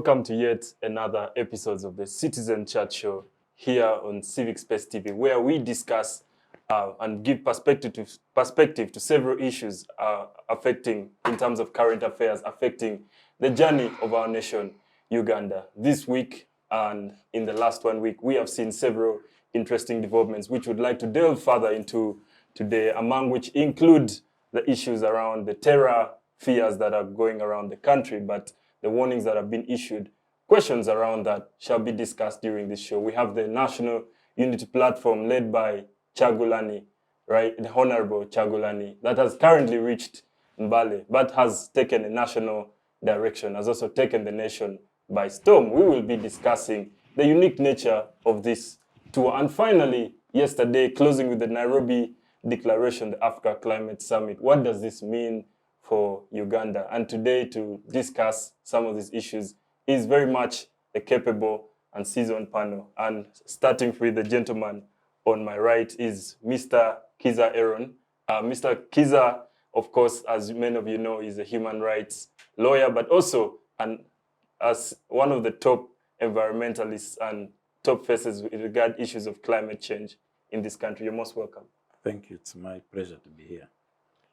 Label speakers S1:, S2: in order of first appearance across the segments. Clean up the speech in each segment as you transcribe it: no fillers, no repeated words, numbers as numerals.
S1: welcome to yet another episode of the Citizen Chat Show here on Civic Space TV, where we discuss and give perspective to several issues affecting, in terms of current affairs, affecting the journey of our nation, Uganda. This week and in the last 1 week, we have seen several interesting developments which we'd like to delve further into today, among which include the issues around the terror fears that are going around the country, but the warnings that have been issued. Questions around that shall be discussed during this show. We have the National Unity Platform led by Kyagulanyi, right? The Honorable Kyagulanyi, that has currently reached Mbale, but has taken a national direction, has also taken the nation by storm. We will be discussing the unique nature of this tour. And finally, yesterday, closing with the Nairobi Declaration, the Africa Climate Summit. What does this mean for Uganda? And today, to discuss some of these issues is very much a capable and seasoned panel. And starting with the gentleman on my right is Mr. Kizza Eron. Mr. Kizza, of course, as many of you know, is a human rights lawyer, but also as one of the top environmentalists and top faces with regard issues of climate change in this country. You're most welcome.
S2: Thank you. It's my pleasure to be here.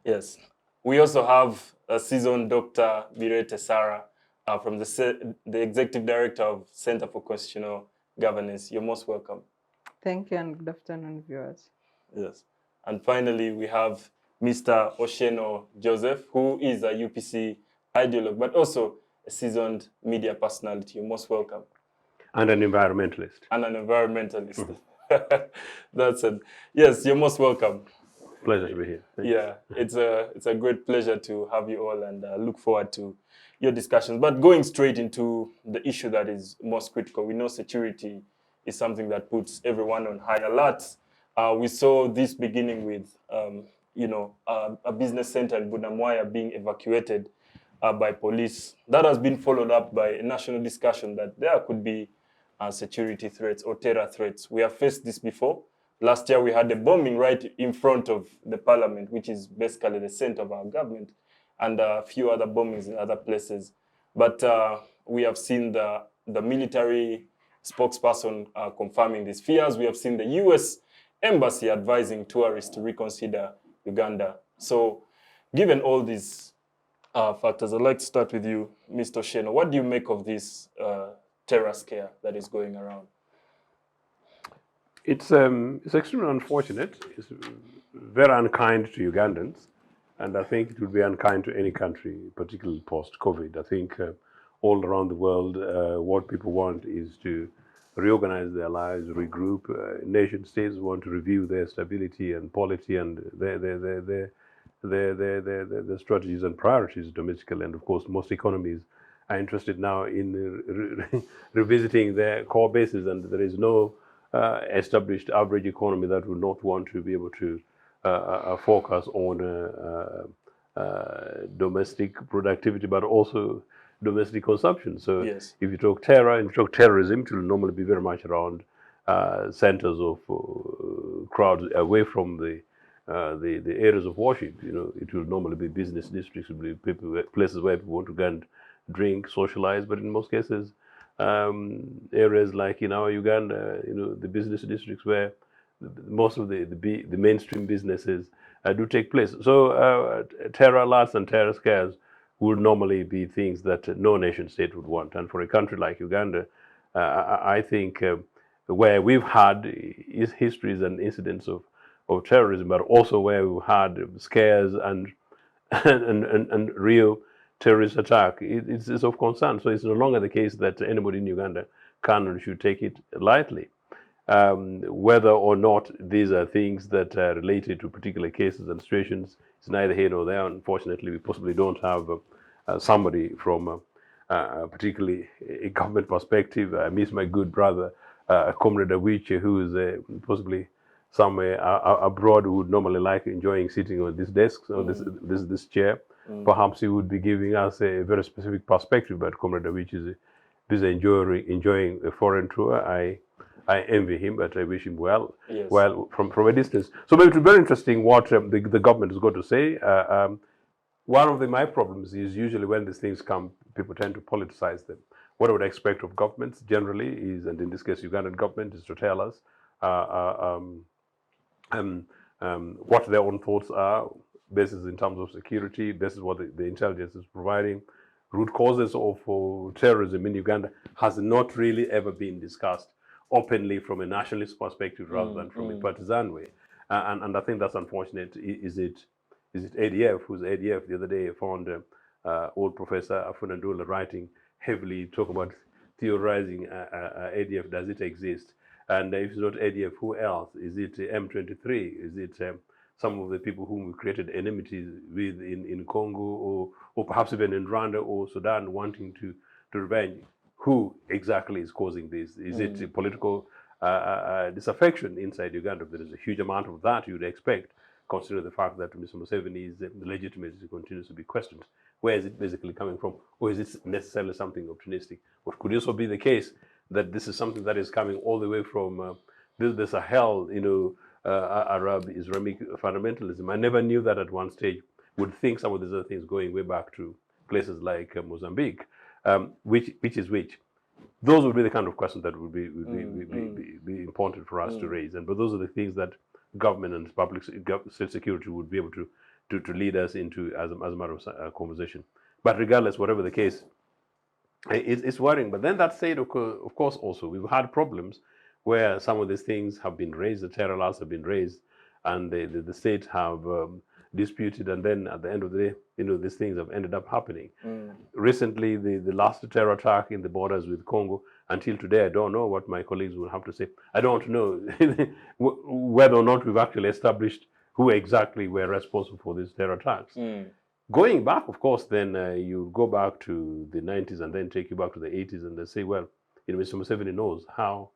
S1: Yes. We also have a seasoned Dr. Bireete-ED from the Executive Director of Center for Constitutional Governance. You're most welcome.
S3: Thank you, and good afternoon, viewers.
S1: Yes. And finally, we have Mr. Ochieno Joseph, who is a UPC ideologue, but also a seasoned media personality. You're most welcome.
S4: And an environmentalist.
S1: And an environmentalist. That's it. Yes, you're most welcome.
S4: Pleasure to be here.
S1: Yeah, it's a great pleasure to have you all, and look forward to your discussions. But going straight into the issue that is most critical, we know security is something that puts everyone on high alert. We saw this beginning with, a business center in Bunamwaya being evacuated by police. That has been followed up by a national discussion that there could be security threats or terror threats. We have faced this before. Last year, we had a bombing right in front of the parliament, which is basically the center of our government, and a few other bombings in other places. But we have seen the military spokesperson confirming these fears. We have seen the U.S. Embassy advising tourists to reconsider Uganda. So given all these factors, I'd like to start with you, Mr. Ochieno. What do you make of this terror scare that is going around?
S4: It's extremely unfortunate. It's very unkind to Ugandans, and I think it would be unkind to any country, particularly post-COVID. I think all around the world, what people want is to reorganize their lives, regroup. Nation states want to review their stability and polity and their strategies and priorities domestically. And of course, most economies are interested now in revisiting their core bases, and there is no established average economy that would not want to be able to focus on domestic productivity, but also domestic consumption. So yes, if you talk terror and you talk terrorism, it will normally be very much around centers of crowds away from the areas of worship. It will normally be business districts, will be places where people want to go and drink, socialize, but in most cases, areas like in our Uganda, the business districts where most of the mainstream businesses do take place. So terror alerts and terror scares would normally be things that no nation state would want. And for a country like Uganda, I think where we've had histories and incidents of terrorism, but also where we've had scares and real terrorist attack, it's of concern. So it's no longer the case that anybody in Uganda can or should take it lightly. Whether or not these are things that are related to particular cases and situations, it's neither here nor there. Unfortunately, we possibly don't have somebody from particularly a government perspective. I miss my good brother, Comrade Awiche, who is possibly somewhere abroad, who would normally like enjoying sitting on this desk or this chair. Perhaps he would be giving us a very specific perspective, but Comrade Awiche is busy enjoying a foreign tour. I envy him, but I wish him well.
S1: Yes.
S4: Well, from a distance. So maybe it's very interesting what the government is going to say. One of my problems is usually when these things come, people tend to politicize them. what I would expect of governments generally is, and in this case, Ugandan government, is to tell us what their own thoughts are, basis in terms of security, basis what the intelligence is providing. Root causes of terrorism in Uganda has not really ever been discussed openly from a nationalist perspective rather than from a partisan way. And I think that's unfortunate. Is it ADF? Who's ADF? The other day I found old Professor Afunandula writing heavily, talking about theorizing ADF. Does it exist? And if it's not ADF, who else? Is it M23? Is it some of the people whom we created enmities with in Congo, or perhaps even in Rwanda or Sudan, wanting to revenge? Who exactly is causing this? Is it political disaffection inside Uganda? There is a huge amount of that you'd expect, considering the fact that Mr. Museveni's legitimacy continues to be questioned. Where is it basically coming from? Or is it necessarily something opportunistic? What could also be the case that this is something that is coming all the way from the Sahel, Arab Islamic fundamentalism? I never knew that at one stage. Would think some of these other things going way back to places like Mozambique, which is which. Those would be the kind of questions that would be important for us to raise. But those are the things that government and public state security would be able to lead us into as a matter of conversation. But regardless, whatever the case, it's worrying. But then that said, of course, also we've had problems where some of these things have been raised, the terror laws have been raised, and the state have disputed, and then at the end of the day, these things have ended up happening. Recently, the last terror attack in the borders with Congo, until today, I don't know what my colleagues will have to say. I don't know whether or not we've actually established who exactly were responsible for these terror attacks. Going back, of course, then you go back to the 90s and then take you back to the 80s, and they say, well, Mr. Museveni knows how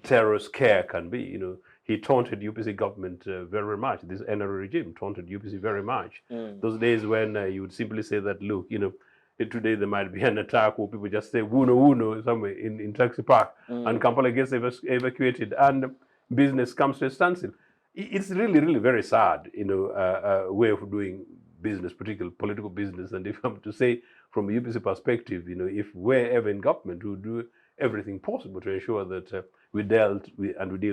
S4: terrorist care can be. He taunted UPC government very much. This NRA regime taunted UPC very much. Those days when you would simply say that, look, today there might be an attack where people just say wuno somewhere in Taxi Park, and Kampala gets evacuated and business comes to a standstill. It's really, really very sad, way of doing business, particularly political business. And if I'm to say from a UPC perspective, if we're ever in government, we would do everything possible to ensure that we deal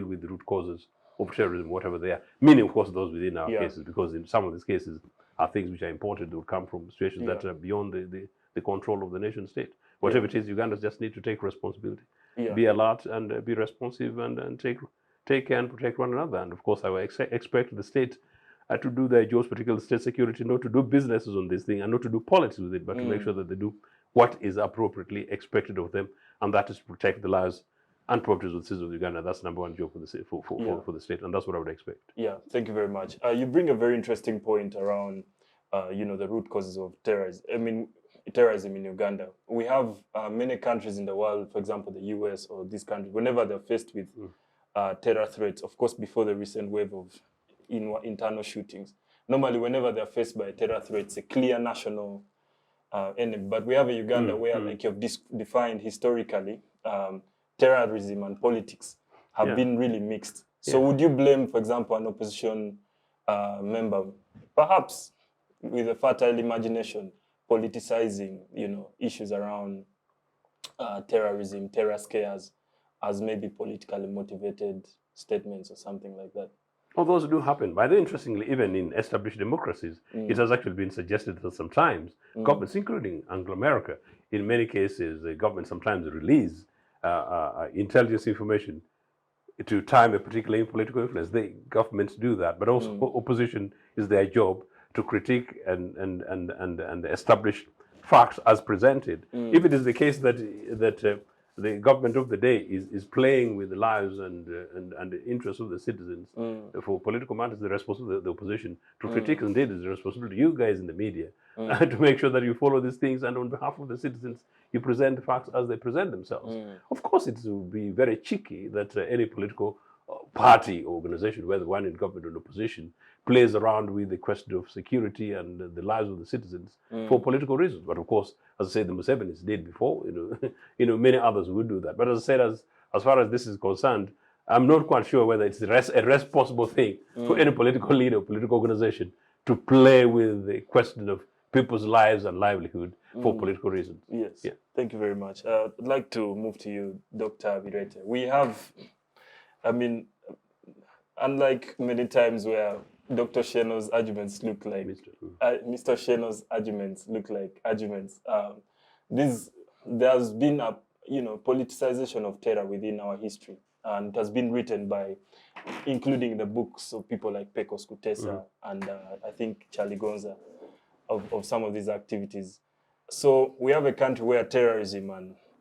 S4: with the root causes of terrorism, whatever they are. Meaning, of course, those within our cases, because in some of these cases are things which are imported that would come from situations that are beyond the control of the nation state. Whatever it is, Ugandans just need to take responsibility, be alert and be responsive, and take care and protect one another. And of course, I would expect the state to do their jobs, particularly state security, not to do businesses on this thing and not to do politics with it, but to make sure that they do what is appropriately expected of them, and that is to protect the lives and properties of the citizens of Uganda. That's number one job for the state, and that's what I would expect. Yeah,
S1: thank you very much. You bring a very interesting point around, the root causes of terrorism in Uganda. We have many countries in the world, for example, the US or these countries, whenever they're faced with terror threats, of course, before the recent wave of internal shootings, normally whenever they're faced by terror threats, a clear national enemy. But we have a Uganda where, like you've defined historically, terrorism and politics have been really mixed. So would you blame, for example, an opposition member, perhaps with a fertile imagination, politicizing, issues around terrorism, terror scares, as maybe politically motivated statements or something like that?
S4: Well, those do happen. But interestingly, even in established democracies, it has actually been suggested that sometimes governments, including Anglo-America, in many cases, governments sometimes release intelligence information to time a particular political influence. Governments do that, but also opposition is their job to critique and establish facts as presented. If it is the case that the government of the day is playing with the lives and the interests of the citizens for political matters, the responsibility of the opposition to critique, indeed, is the responsibility of you guys in the media to make sure that you follow these things, and on behalf of the citizens, you present the facts as they present themselves. Of course, it will be very cheeky that any political party or organization, whether one in government or in opposition, plays around with the question of security and the lives of the citizens for political reasons. But of course, as I said, the Musevenis did before. Many others would do that. But as I said, as far as this is concerned, I'm not quite sure whether it's a responsible thing for any political leader or political organization to play with the question of people's lives and livelihood for political reasons.
S1: Yes.
S4: Yeah.
S1: Thank you very much. I'd like to move to you, Dr. Bireete. We have, I mean, unlike many times where Dr. Ochieno's arguments look like Mr. Ochieno's arguments look like arguments. There's been a politicization of terror within our history, and it has been written by, including the books of people like Pecos Kutesa and I think Charlie Gonza, of some of these activities. So we have a country where terrorism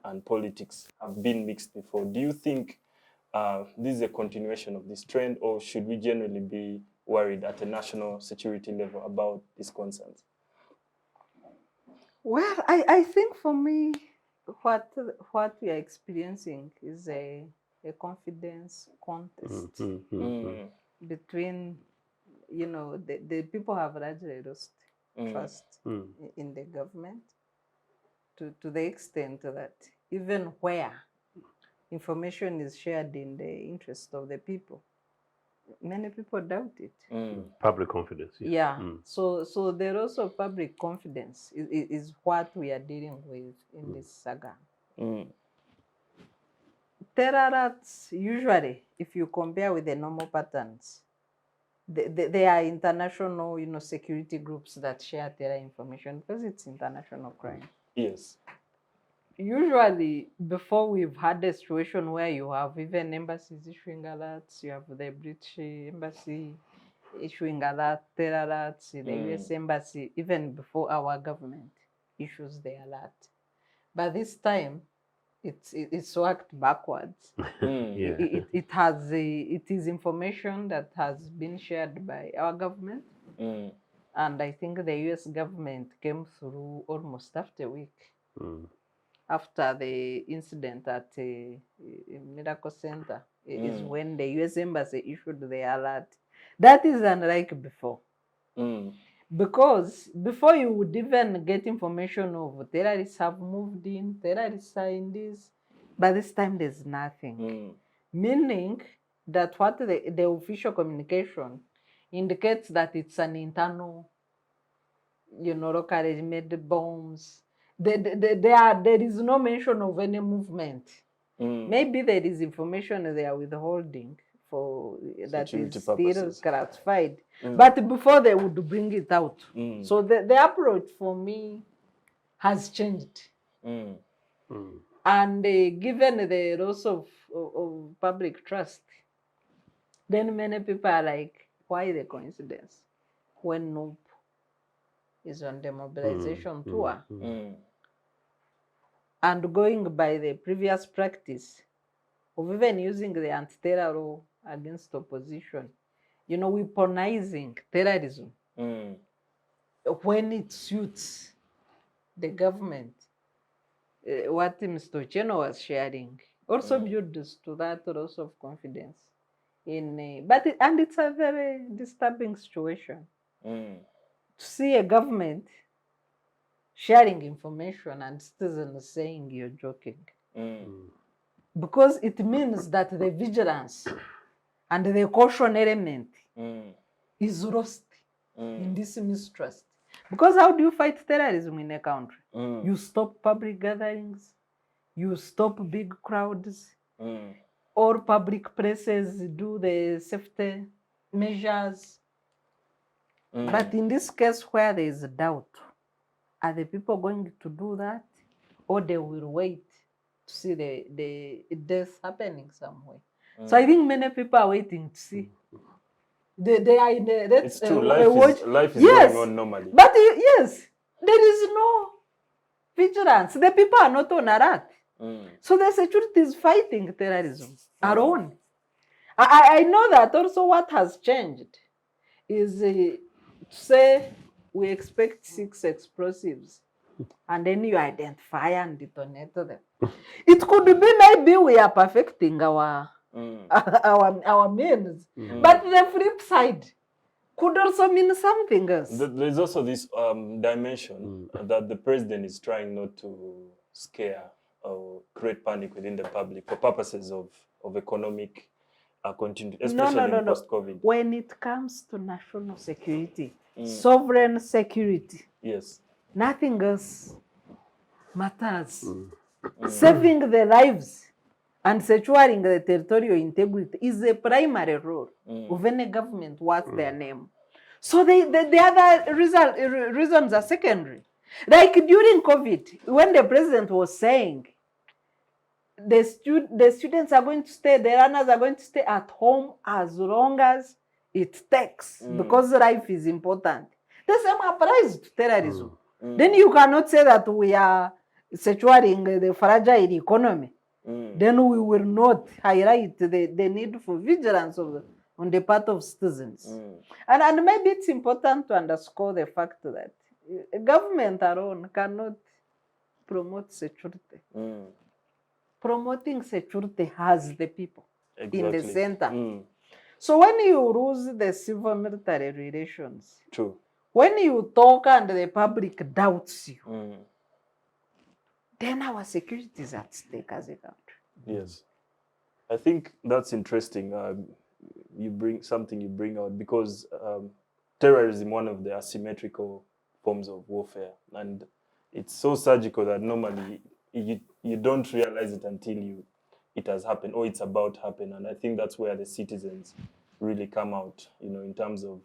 S1: and politics have been mixed before. Do you think this is a continuation of this trend, or should we generally be worried at a national security level about these concerns?
S3: Well, I think for me, what we are experiencing is a confidence contest between, the people have largely lost trust in the government to the extent that even where information is shared in the interest of the people, many people doubt it.
S4: Public confidence.
S3: Yeah. So there also public confidence is what we are dealing with in this saga. Terror acts, usually, if you compare with the normal patterns, there are international, security groups that share terror information because it's international crime.
S1: Yes.
S3: Usually, before we've had a situation where you have even embassies issuing alerts, you have the British embassy issuing alerts, terror alerts, the US embassy, even before our government issues the alert. But this time, it's worked backwards. It is information that has been shared by our government, and I think the US government came through almost after a week after the incident at Miracle Center. Is when the US embassy issued the alert. That is unlike before. Because before you would even get information of terrorists have moved in, terrorists are in this, but this time there's nothing. Meaning that what the official communication indicates that it's an internal, locally made bombs. There is no mention of any movement. Maybe there is information they are withholding for that is still classified. But before they would bring it out. So the approach for me has changed. And given the loss of public trust, then many people are like, why the coincidence when Noob is on the mobilization tour? And going by the previous practice of even using the anti-terror law against opposition, weaponizing terrorism when it suits the government. What Mr. Ochieno was sharing also builds to that loss of confidence and it's a very disturbing situation to see a government sharing information and citizens saying you're joking. Because it means that the vigilance and the caution element is lost in this mistrust. Because how do you fight terrorism in a country? You stop public gatherings, you stop big crowds, all public places do the safety measures. But in this case where there is doubt, are the people going to do that, or they will wait to see the death happening somewhere? So I think many people are waiting to see. They are in the...
S1: It's true, life is going on normally.
S3: But yes, there is no vigilance. The people are not on alert. So the security is fighting terrorism alone. I know that also what has changed is to say we expect 6 explosives and then you identify and detonate them. It could be maybe we are perfecting our means, but the flip side could also mean something else.
S1: There's also this dimension that the president is trying not to scare or create panic within the public for purposes of economic continuity, especially in post-COVID.
S3: When it comes to national security, sovereign security,
S1: yes,
S3: Nothing else matters. Saving the lives and securing the territorial integrity is a primary role of any government worth their name. So the other reasons are secondary. Like during COVID, when the president was saying the students are going to stay, the runners are going to stay at home as long as it takes, because life is important. The same applies to terrorism. Then you cannot say that we are securing the fragile economy. Then we will not highlight the need for vigilance on the part of citizens. And maybe it's important to underscore the fact that government alone cannot promote security. Promoting security has the people in the center. So when you lose the civil-military relations, when you talk and the public doubts you, then our security is at stake as a country.
S1: Yes. I think that's interesting. You bring out, because terrorism is one of the asymmetrical forms of warfare, and it's so surgical that normally you don't realize it until it has happened or it's about to happen. And I think that's where the citizens really come out, in terms of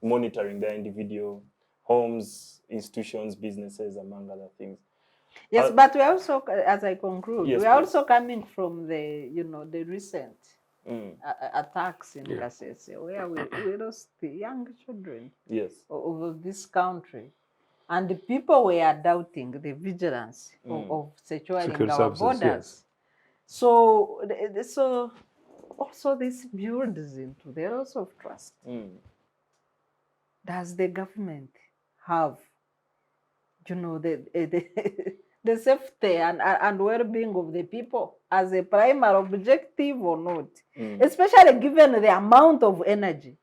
S1: monitoring their individual homes, institutions, businesses, among other things.
S3: Yes, but we also, as I conclude,
S1: yes,
S3: we are also coming from the, the recent attacks in Kasese, where we lost the young children of this country. And the people were doubting the vigilance of securing our borders. Yes. So also this builds into the loss of trust. Does the government have, the safety and well-being of the people as a primary objective or not? Especially given the amount of energy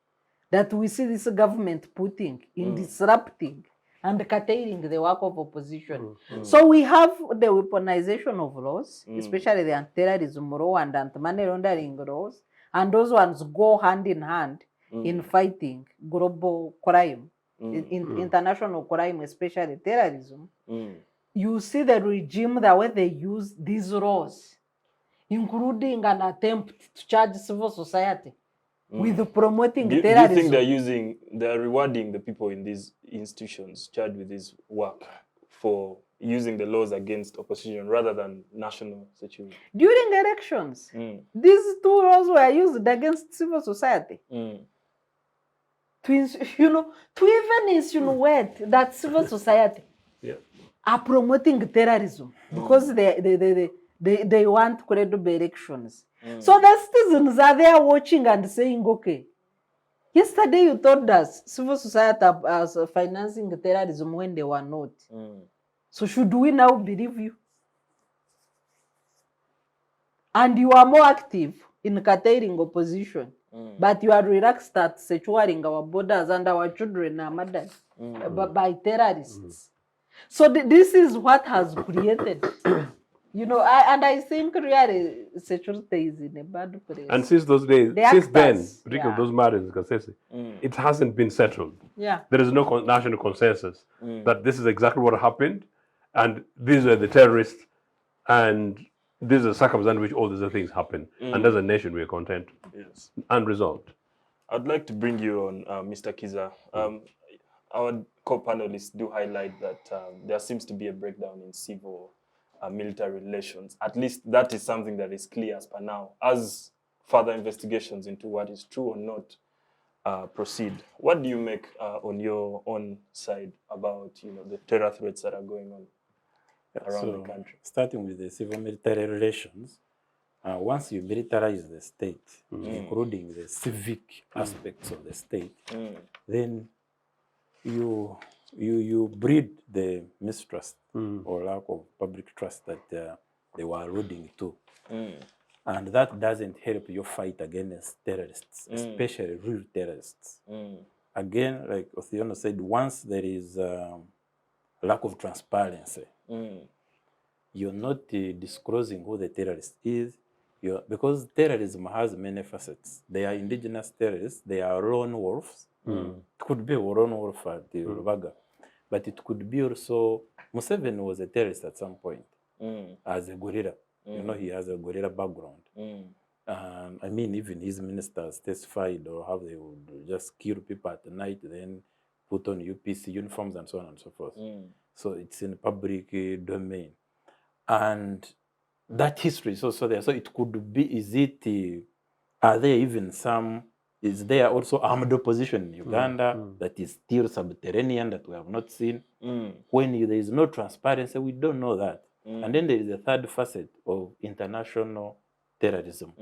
S3: that we see this government putting in disrupting and curtailing the work of opposition. So we have the weaponization of laws, especially the anti-terrorism law and anti-money laundering laws, and those ones go hand in hand in fighting global crime, international crime, especially terrorism. You see the regime, the way they use these laws, including an attempt to charge civil society with promoting terrorism.
S1: Do you think they're rewarding the people in these institutions charged with this work for using the laws against opposition rather than national security?
S3: During elections, these two laws were used against civil society. To even insinuate that civil society are promoting terrorism because they want credible elections. So the citizens are there watching and saying, okay, yesterday you told us civil society was financing terrorism when they were not. So should we now believe you? And you are more active in curtailing opposition, but you are relaxed at securing our borders and our children are murdered by terrorists. So this is what has created, and I think really security is in a bad place.
S4: And since those days, particularly those matters in Kasese, it hasn't been settled.
S3: Yeah.
S4: There is no national consensus that this is exactly what happened, and these are the terrorists, and this is the circumstance in which all these other things happen. And as a nation, we are content.
S1: Yes.
S4: Unresolved.
S1: I'd like to bring you on, Mr. Kizza. Our co-panelists do highlight that there seems to be a breakdown in civil military relations. At least that is something that is clear as per now. As further investigations into what is true or not proceed, what do you make on your own side about the terror threats that are going on around the country?
S2: Starting with the civil-military relations, once you militarize the state, including the civic aspects of the state, then you breed the mistrust or lack of public trust that they were alluding to. And that doesn't help your fight against terrorists, especially real terrorists. Again, like Ochieno said, once there is lack of transparency, you're not disclosing who the terrorist is, because terrorism has many facets. They are indigenous terrorists, they are lone wolves. It could be a lone wolf at the Rubaga. but it could be also Museveni was a terrorist at some point as a guerrilla. You know, he has a guerrilla background. I mean, even his ministers testified or how they would just kill people at night, then put on UPC uniforms and so on and so forth. So it's in public domain. And that history is also there. So it could be, are there even is there also armed opposition in Uganda that is still subterranean that we have not seen? When there is no transparency, we don't know that. And then there is a third facet of international terrorism.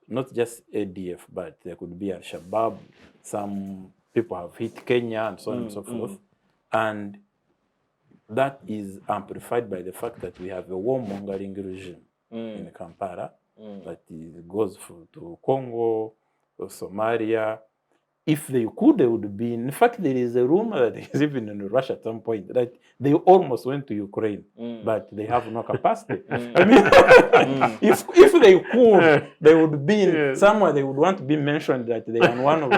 S2: Not just ADF, but there could be Al-Shabaab. Some people have hit Kenya and so on and so forth. And that is amplified by the fact that we have a warmongering regime in Kampala that goes to Congo, or Somalia. If they could, they would be. In fact, there is a rumor that is even in Russia at some point that they almost went to Ukraine, but they have no capacity. I mean, if they could, they would be somewhere. They would want to be mentioned that they are one of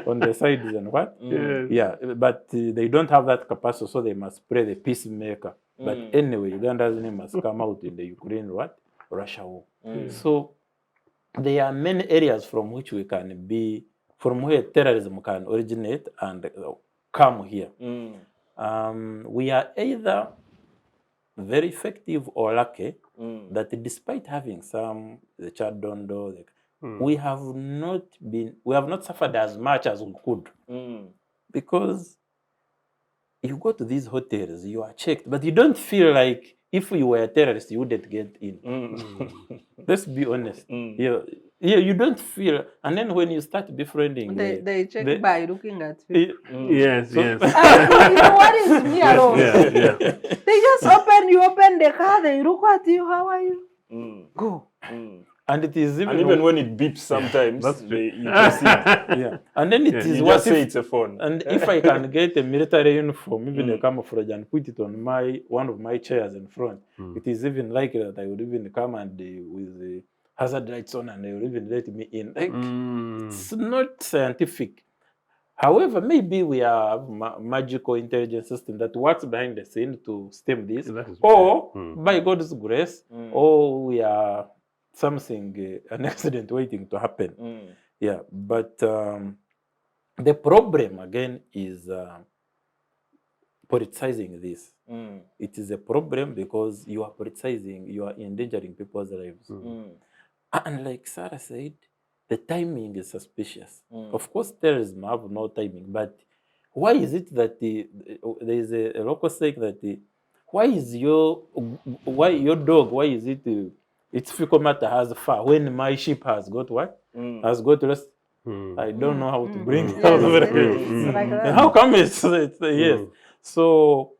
S2: on the sides and what. Yeah, but they don't have that capacity, so they must play the peacemaker. But anyway, Uganda's name must come out in the Ukraine Russia war. So there are many areas from which we can be. From where terrorism can originate and come here. We are either very effective or lucky that despite having the Chadondo, we have not suffered as much as we could. Because you go to these hotels, you are checked, but you don't feel like if you were a terrorist, you wouldn't get in. Let's be honest. Yeah, you don't feel, and then when you start befriending,
S3: they check by looking at you.
S4: Yes.
S3: You know what is me alone? They just you open the car, they look at you. How are you? Go.
S2: And it is
S1: even when it beeps sometimes, you proceed.
S2: Yeah, and then it is
S1: you
S2: what
S1: just say it's a phone.
S2: And if I can get a military uniform, even a camouflage, and put it on one of my chairs in front, it is even likely that I would even come and with the hazard lights on, and they will even let me in. Like, it's not scientific. However, maybe we have magical intelligence system that works behind the scene to stem this, or by God's grace, or we are something, an accident waiting to happen. Yeah, but the problem again is politicizing this. It is a problem because you are politicizing, you are endangering people's lives. And like Sarah said, the timing is suspicious. Of course, terrorism have no timing, but why is it that there is a local saying that why your dog, why is it its fecal matter has far when my sheep has got what? Has got rest? I don't know how to bring it out.
S3: Like that.
S2: How come it's yes? So,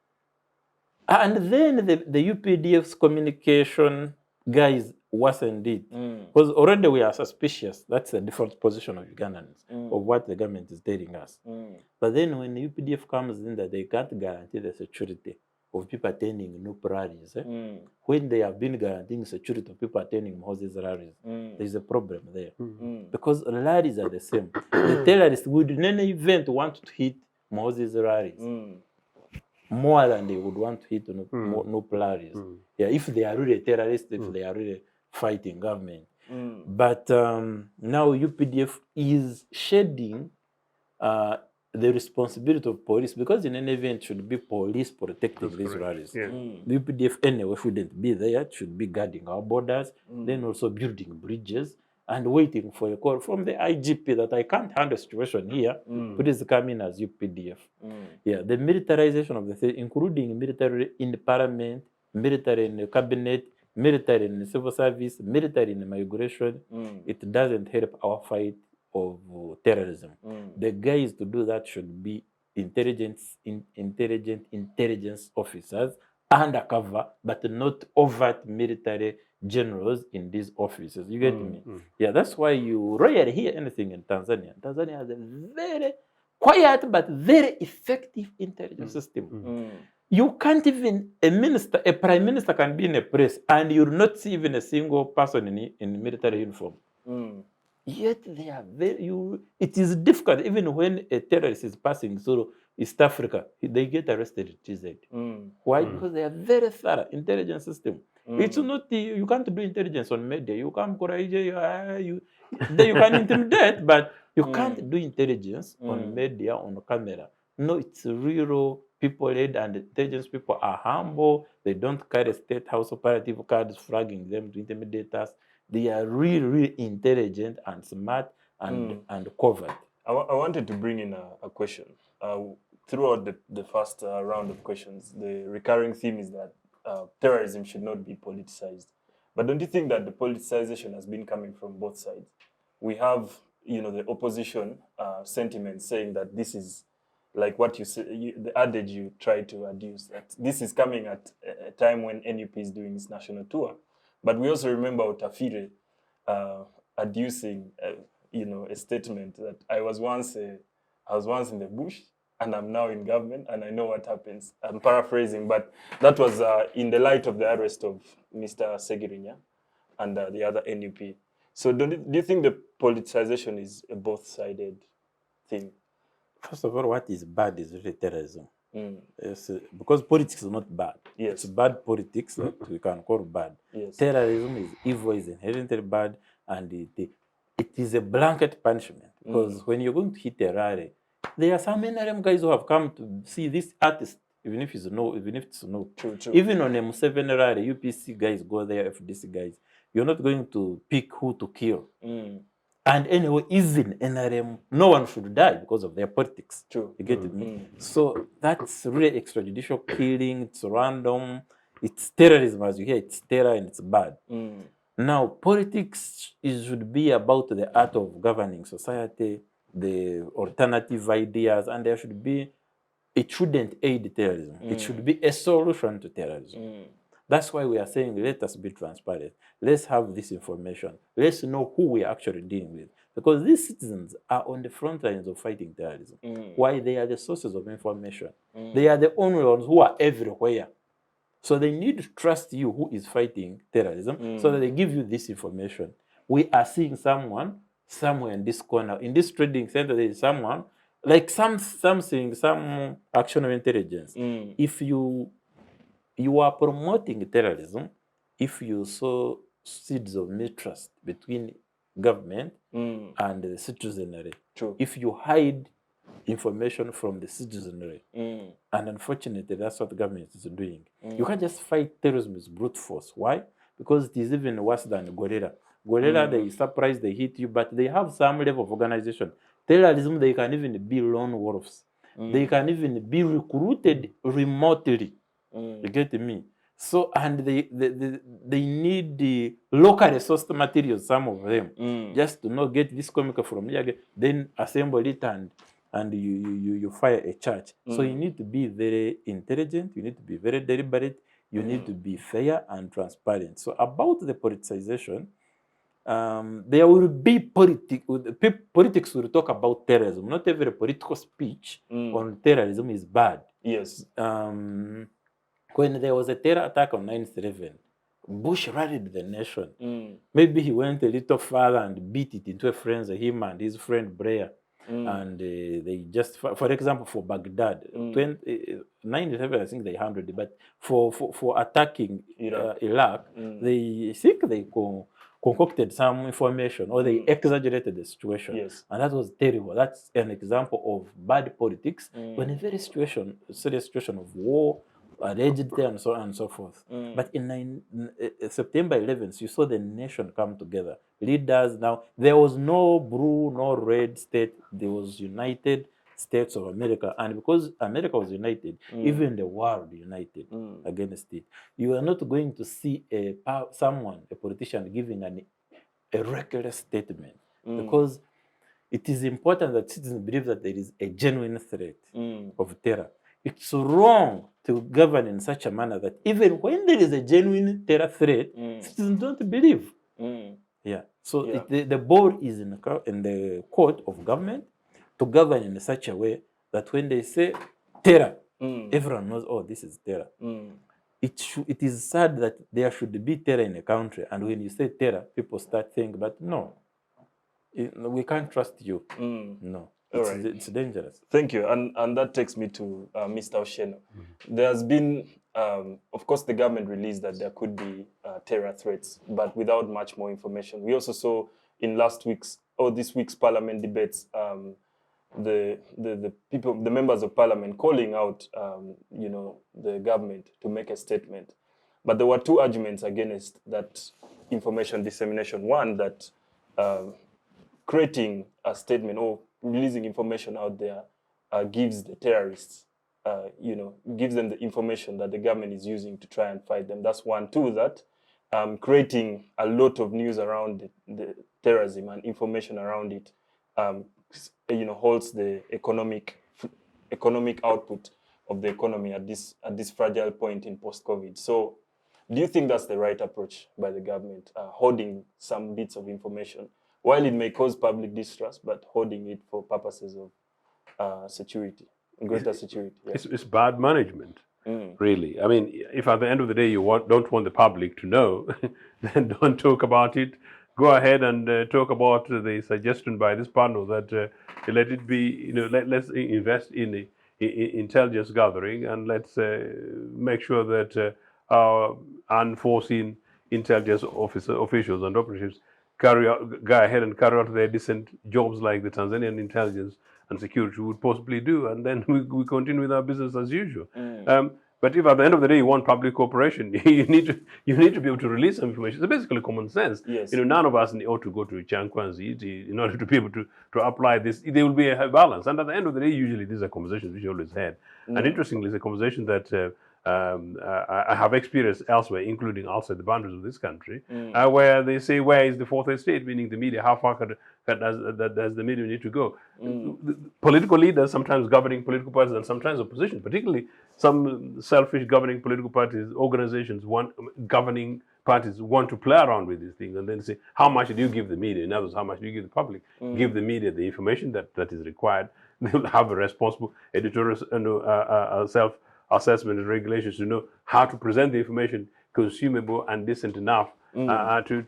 S2: and then the UPDF's communication guys worsened it. Because already we are suspicious. That's the default position of Ugandans of what the government is telling us. But then when the UPDF comes in that they can't guarantee the security of people attending no rallies, when they have been guaranteeing security of people attending Moses rallies, there's a problem there. Because rallies are the same. The terrorists would in any event want to hit Moses rallies more than they would want to hit no rallies. Yeah, if they are really terrorists, if they are really fighting government. But now UPDF is shedding the responsibility of police, because in any event it should be police protecting these rallies. The UPDF anyway shouldn't be there, it should be guarding our borders, then also building bridges and waiting for a call from the IGP that I can't handle the situation here, please come in as UPDF. Yeah, the militarization of the thing, including military in the parliament, military in the cabinet, military in the civil service, military in the migration, it doesn't help our fight of terrorism. The guys to do that should be intelligent intelligence officers, undercover, but not overt military generals in these offices. You get me? Yeah, that's why you rarely hear anything in Tanzania. Tanzania has a very quiet but very effective intelligence system. You can't even, a prime minister can be in a place and you'll not see even a single person in military uniform. Yet they are it is difficult, even when a terrorist is passing through, East Africa, they get arrested at TZ. Why? Because they are very thorough intelligence system. It's not you can't do intelligence on media. You can't go you can intimidate, but you can't do intelligence on media, on camera. No, it's real people led, and intelligence people are humble. They don't carry state house operative cards flagging them to intimidate us. They are really intelligent and smart and covert.
S1: I wanted to bring in a question. Throughout the first round of questions, the recurring theme is that terrorism should not be politicized. But don't you think that the politicization has been coming from both sides? We have, the opposition sentiment saying that this is like what you say, the adage you try to adduce, that this is coming at a time when NUP is doing its national tour. But we also remember Otafire adducing, a statement that I was once in the bush and I'm now in government and I know what happens. I'm paraphrasing, but that was in the light of the arrest of Mr. Segirinya and the other NUP. So do you think the politicization is a both-sided thing?
S2: First of all, what is bad is really terrorism. Yes, because politics is not bad.
S1: Yes.
S2: It's bad politics that we can call bad.
S1: Yes.
S2: Terrorism is evil, is inherently bad, and it is a blanket punishment. Because when you're going to hit a rally, there are some NRM guys who have come to see this artist, even if it's no.
S1: True.
S2: Even on a M7 rally, UPC guys go there, FDC guys. You're not going to pick who to kill. And anyway, even NRM, no one should die because of their politics.
S1: True.
S2: You get me? So that's really extrajudicial killing. It's random. It's terrorism, as you hear. It's terror and it's bad. Now, politics should be about the art of governing society, the alternative ideas, and it shouldn't aid terrorism. It should be a solution to terrorism. That's why we are saying, let us be transparent. Let's have this information. Let's know who we are actually dealing with. Because these citizens are on the front lines of fighting terrorism. Why? They are the sources of information. They are the only ones who are everywhere. So they need to trust you who is fighting terrorism so that they give you this information. We are seeing someone somewhere in this corner, in this trading center, there is someone, like some action of intelligence. If you are promoting terrorism, if you sow seeds of mistrust between government and the citizenry, if you hide information from the citizenry, and unfortunately that's what the government is doing. You can't just fight terrorism with brute force. Why? Because it is even worse than guerrilla. Guerrilla, they surprise, they hit you, but they have some level of organization. Terrorism, they can even be lone wolves. They can even be recruited remotely. You get me? So, and they need the local resource materials, some of them, just to not get this comical from here, then assemble it and you fire a charge. So you need to be very intelligent, you need to be very deliberate, you need to be fair and transparent. So about the politicization, there will be politics will talk about terrorism. Not every political speech on terrorism is bad.
S1: Yes.
S2: When there was a terror attack on 9/11, Bush rallied the nation. Maybe he went a little further and beat it into a frenzy, him and his friend Blair. And they just, for example, for Baghdad, 9/11, I think they handled it, but for attacking Iraq, they think they concocted some information or they exaggerated the situation.
S1: Yes.
S2: And that was terrible. That's an example of bad politics when a very serious situation of war, alleged and so on and so forth. But in September 11th, you saw the nation come together. Leaders now, there was no blue, no red state. There was United States of America. And because America was united, even the world united against it. You are not going to see a politician, giving a reckless statement. Because it is important that citizens believe that there is a genuine threat of terror. It's wrong to govern in such a manner that even when there is a genuine terror threat, citizens don't believe. Yeah. So the ball is in the court of government to govern in such a way that when they say terror, everyone knows, oh, this is terror. It is sad that there should be terror in a country, and when you say terror, people start thinking, but no, we can't trust you. No. It's dangerous.
S1: Thank you. And that takes me to Mr. Ochieno. There has been, of course, the government released that there could be terror threats, but without much more information. We also saw in this week's parliament debates, the members of parliament calling out, the government to make a statement. But there were two arguments against that information dissemination. One, that creating a statement or releasing information out there gives the terrorists, gives them the information that the government is using to try and fight them. That's one. Two, that creating a lot of news around the terrorism and information around it, holds the economic output of the economy at this fragile point in post-COVID. So, do you think that's the right approach by the government, holding some bits of information, while it may cause public distrust, but holding it for purposes of security, greater security? Yeah.
S4: It's bad management, really. I mean, if at the end of the day you don't want the public to know, then don't talk about it. Go ahead and talk about the suggestion by this panel that let it be, let's invest in intelligence gathering, and let's make sure that our unforeseen intelligence officials and operatives go ahead and carry out their decent jobs like the Tanzanian intelligence and security would possibly do, and then we continue with our business as usual. But if at the end of the day you want public cooperation, you need to be able to release some information. It's basically common sense.
S1: Yes.
S4: None of us ought to go to Chankwanzi in order to be able to apply this. There will be a balance, and at the end of the day, usually these are conversations which you always had. And interestingly, it's a conversation that I have experienced elsewhere, including outside the boundaries of this country, where they say, where is the fourth estate, meaning the media? How far does the media need to go? Political leaders, sometimes governing political parties, and sometimes opposition, particularly some selfish governing political parties, organizations, governing parties want to play around with these things and then say, how much do you give the media? In other words, how much do you give the public? Give the media the information that is required. They will have a responsible editorial self-assessment and regulations to know how to present the information consumable and decent enough to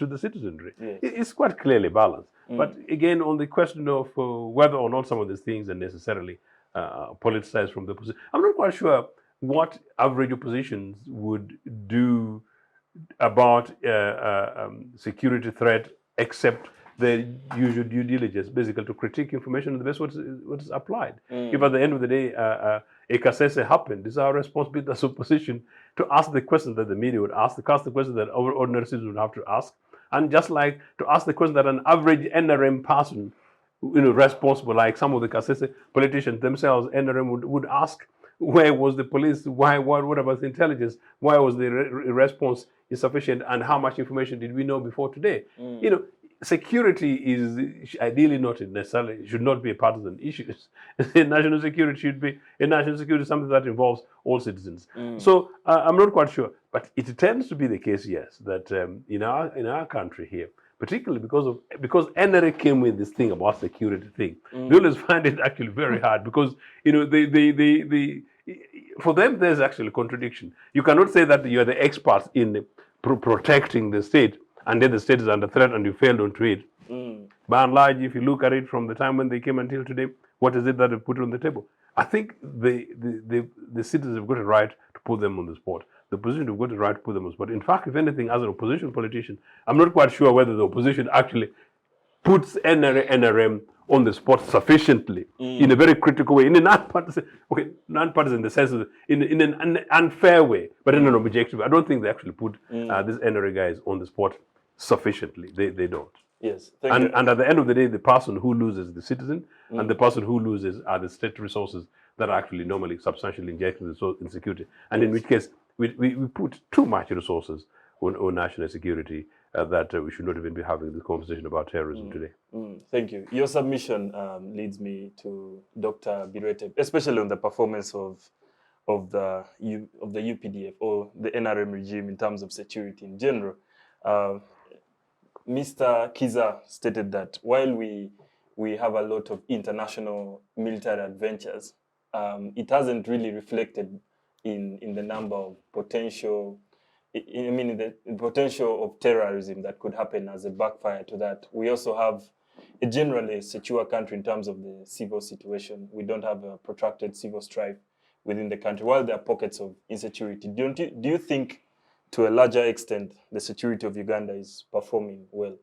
S4: the citizenry.
S1: Yes.
S4: It's quite clearly balanced. But again, on the question of whether or not some of these things are necessarily politicized from the position, I'm not quite sure what average oppositions would do about security threat, except the usual due diligence, basically to critique information and the best what is applied. If at the end of the day a Kasese happened, it's our responsibility as opposition to ask the question that the media would ask, to ask the question that ordinary citizens would have to ask, and just like to ask the question that an average NRM person, responsible, like some of the Kasese politicians themselves, NRM would ask, where was the police? What about the intelligence? Why was the response insufficient? And how much information did we know before today? Security is ideally should not be a partisan issue. National security should be something that involves all citizens. So I'm not quite sure, but it tends to be the case, yes, that in our country here, particularly because NRA came with this thing about security thing, they always find it actually very hard because for them there's actually a contradiction. You cannot say that you're the experts in protecting the state, and then the state is under threat and you failed onto it. By and large, if you look at it from the time when they came until today, what is it that they put on the table? I think the citizens have got a right to put them on the spot. The opposition have got a right to put them on the spot. In fact, if anything, as an opposition politician, I'm not quite sure whether the opposition actually puts NRM on the spot sufficiently in a very critical way, in a non-partisan in the sense of in an unfair way, but in an objective way. I don't think they actually put these NRA guys on the spot sufficiently. They don't.
S1: Yes.
S4: And at the end of the day, the person who loses is the citizen, and the person who loses are the state resources that are actually normally substantially injected in security. And in which case, we put too much resources on national security that we should not even be having this conversation about terrorism today.
S1: Thank you. Your submission leads me to Dr. Bireete, especially on the performance of the UPDF or the NRM regime in terms of security in general. Mr. Kizza stated that while we have a lot of international military adventures, it hasn't really reflected in the number of potential. The potential of terrorism that could happen as a backfire to that. We also have generally a secure country in terms of the civil situation. We don't have a protracted civil strife within the country, while there are pockets of insecurity. Do you think, to a larger extent, the security of Uganda is performing well?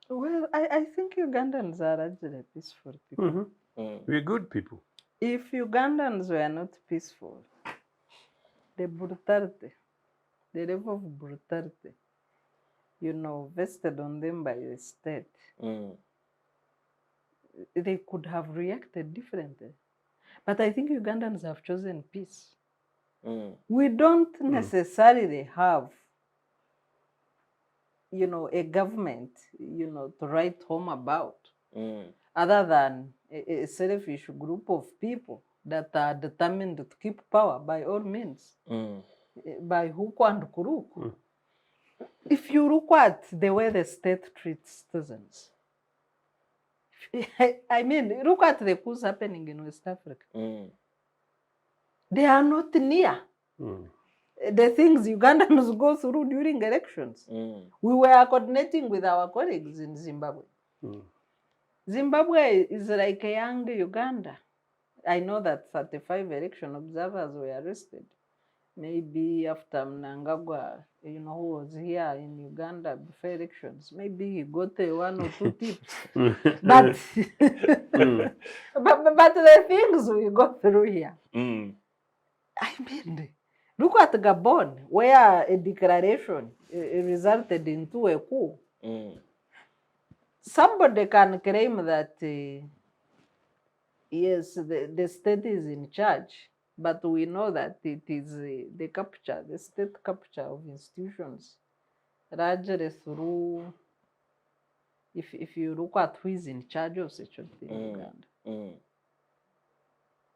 S3: Well, I think Ugandans are actually peaceful people.
S4: We're good people.
S3: If Ugandans were not peaceful, the brutality, the level of brutality, vested on them by the state, they could have reacted differently. But I think Ugandans have chosen peace. We don't necessarily have, a government, to write home about, other than a selfish group of people that are determined to keep power by all means, by hook and crook. If you look at the way the state treats citizens, I mean, look at the coups happening in West Africa. They are not near the things Ugandans go through during elections. We were coordinating with our colleagues in Zimbabwe. Zimbabwe is like a young Uganda. I know that 35 election observers were arrested. Maybe after Mnangagwa, who was here in Uganda before elections, maybe he got 1 or 2 tips. But but the things we go through here, I mean, look at Gabon, where a declaration resulted into a coup. Somebody can claim that, yes, the state is in charge, but we know that it is the state capture of institutions, largely through, if you look at who is in charge of security in Uganda,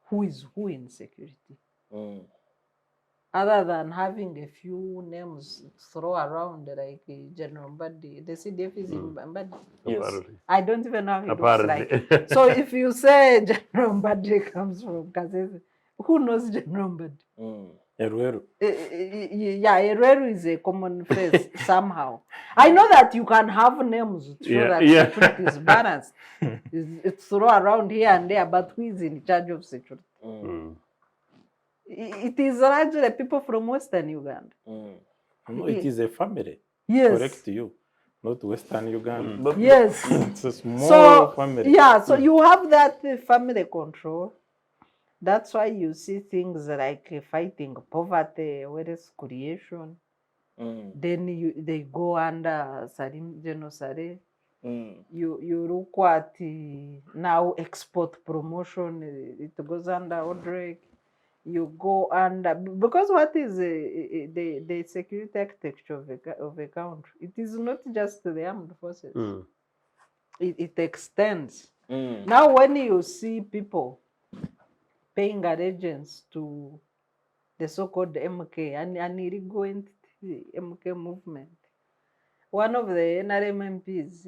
S3: who is who in security? Other than having a few names throw around like General Mbadi, the CDF is in Mbadi.
S1: Yes.
S3: I don't even know how he looks like. So if you say General Mbadi comes from Kasese, who knows General Mbadi?
S2: Erueru.
S3: Yeah, Erueru is a common face somehow. I know that you can have names to show that security is balanced. It's throw around here and there, but who is in charge of security? It is largely people from Western Uganda.
S2: No, it is a family.
S3: Yes.
S2: Correct you. Not Western Uganda.
S1: But
S3: Yes.
S2: It's a small family.
S3: Yeah, so you have that family control. That's why you see things like fighting poverty, wealth creation. Then they go under Salim Genocide. You look at now export promotion, it goes under Odrek. You go under, because what is the security architecture of a country? It is not just the armed forces. It extends. Now when you see people paying allegiance to the so-called MK, an illegal entity, MK movement, one of the NRM MPs,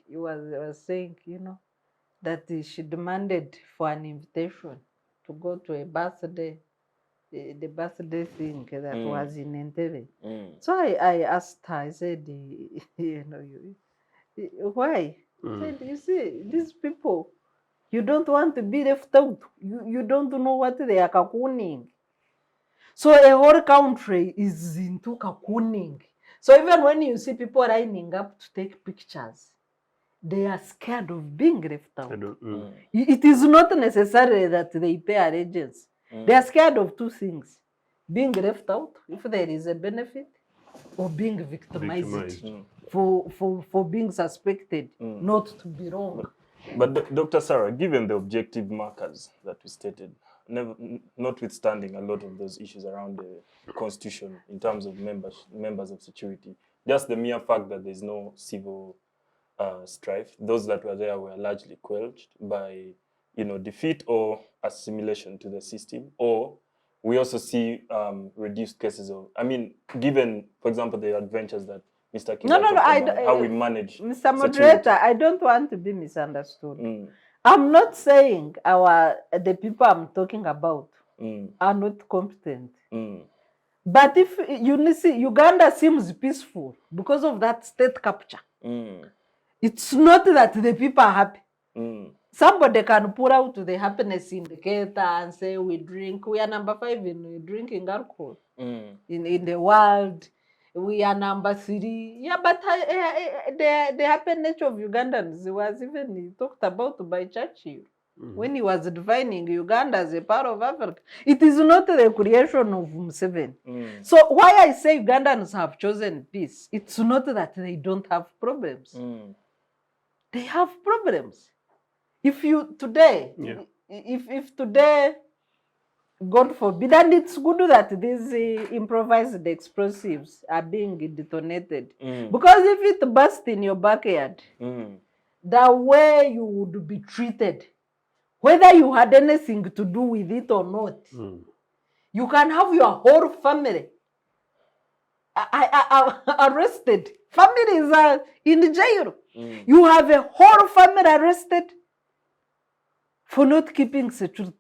S3: he was saying, that she demanded for an invitation to go to a birthday, the birthday thing that was in Entebbe. So I asked her, I said, why? I said, you see, these people, you don't want to be left out. You don't know what they are cocooning. So a whole country is into cocooning. So even when you see people lining up to take pictures, they are scared of being left out. It is not necessary that they pay allegiance. They are scared of 2 things: being left out, if there is a benefit, or being victimized. For being suspected not to be wrong.
S1: But Dr. Sarah, given the objective markers that we stated, notwithstanding a lot of those issues around the constitution in terms of members of security, just the mere fact that there's no civil strife, those that were there were largely quelled by, defeat or assimilation to the system, or we also see reduced cases of, given, for example, the adventures that Mr. Kizza talked about, how we manage
S3: Mr. Moderator, I don't want to be misunderstood. I'm not saying the people I'm talking about are not competent. But if you see, Uganda seems peaceful because of that state capture. It's not that the people are happy.
S1: Mm.
S3: Somebody can pull out the happiness indicator and say we drink. We are number 5 in drinking alcohol in the world. We are number 3. Yeah, but the happiness of Ugandans was even talked about by Churchill when he was defining Uganda as a part of Africa. It is not the creation of Museveni. So why I say Ugandans have chosen peace, it's not that they don't have problems. They have problems. If you today, if today, God forbid, and it's good that these improvised explosives are being detonated. Because if it bursts in your backyard, the way you would be treated, whether you had anything to do with it or not, you can have your whole family arrested. Families are in jail. You have a whole family arrested for not keeping security.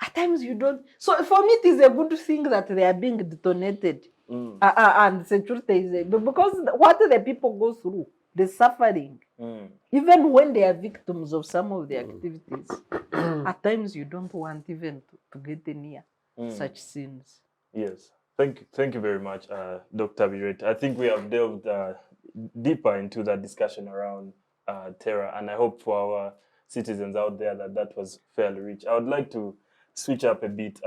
S3: At times you don't. So for me, it is a good thing that they are being detonated. And security is because what the people go through, the suffering, even when they are victims of some of the activities, at times you don't want even to get near such scenes.
S1: Yes. Thank you very much, Dr. Bireete. I think we have delved deeper into that discussion around terror, and I hope for our citizens out there that was fairly rich. I would like to switch up a bit.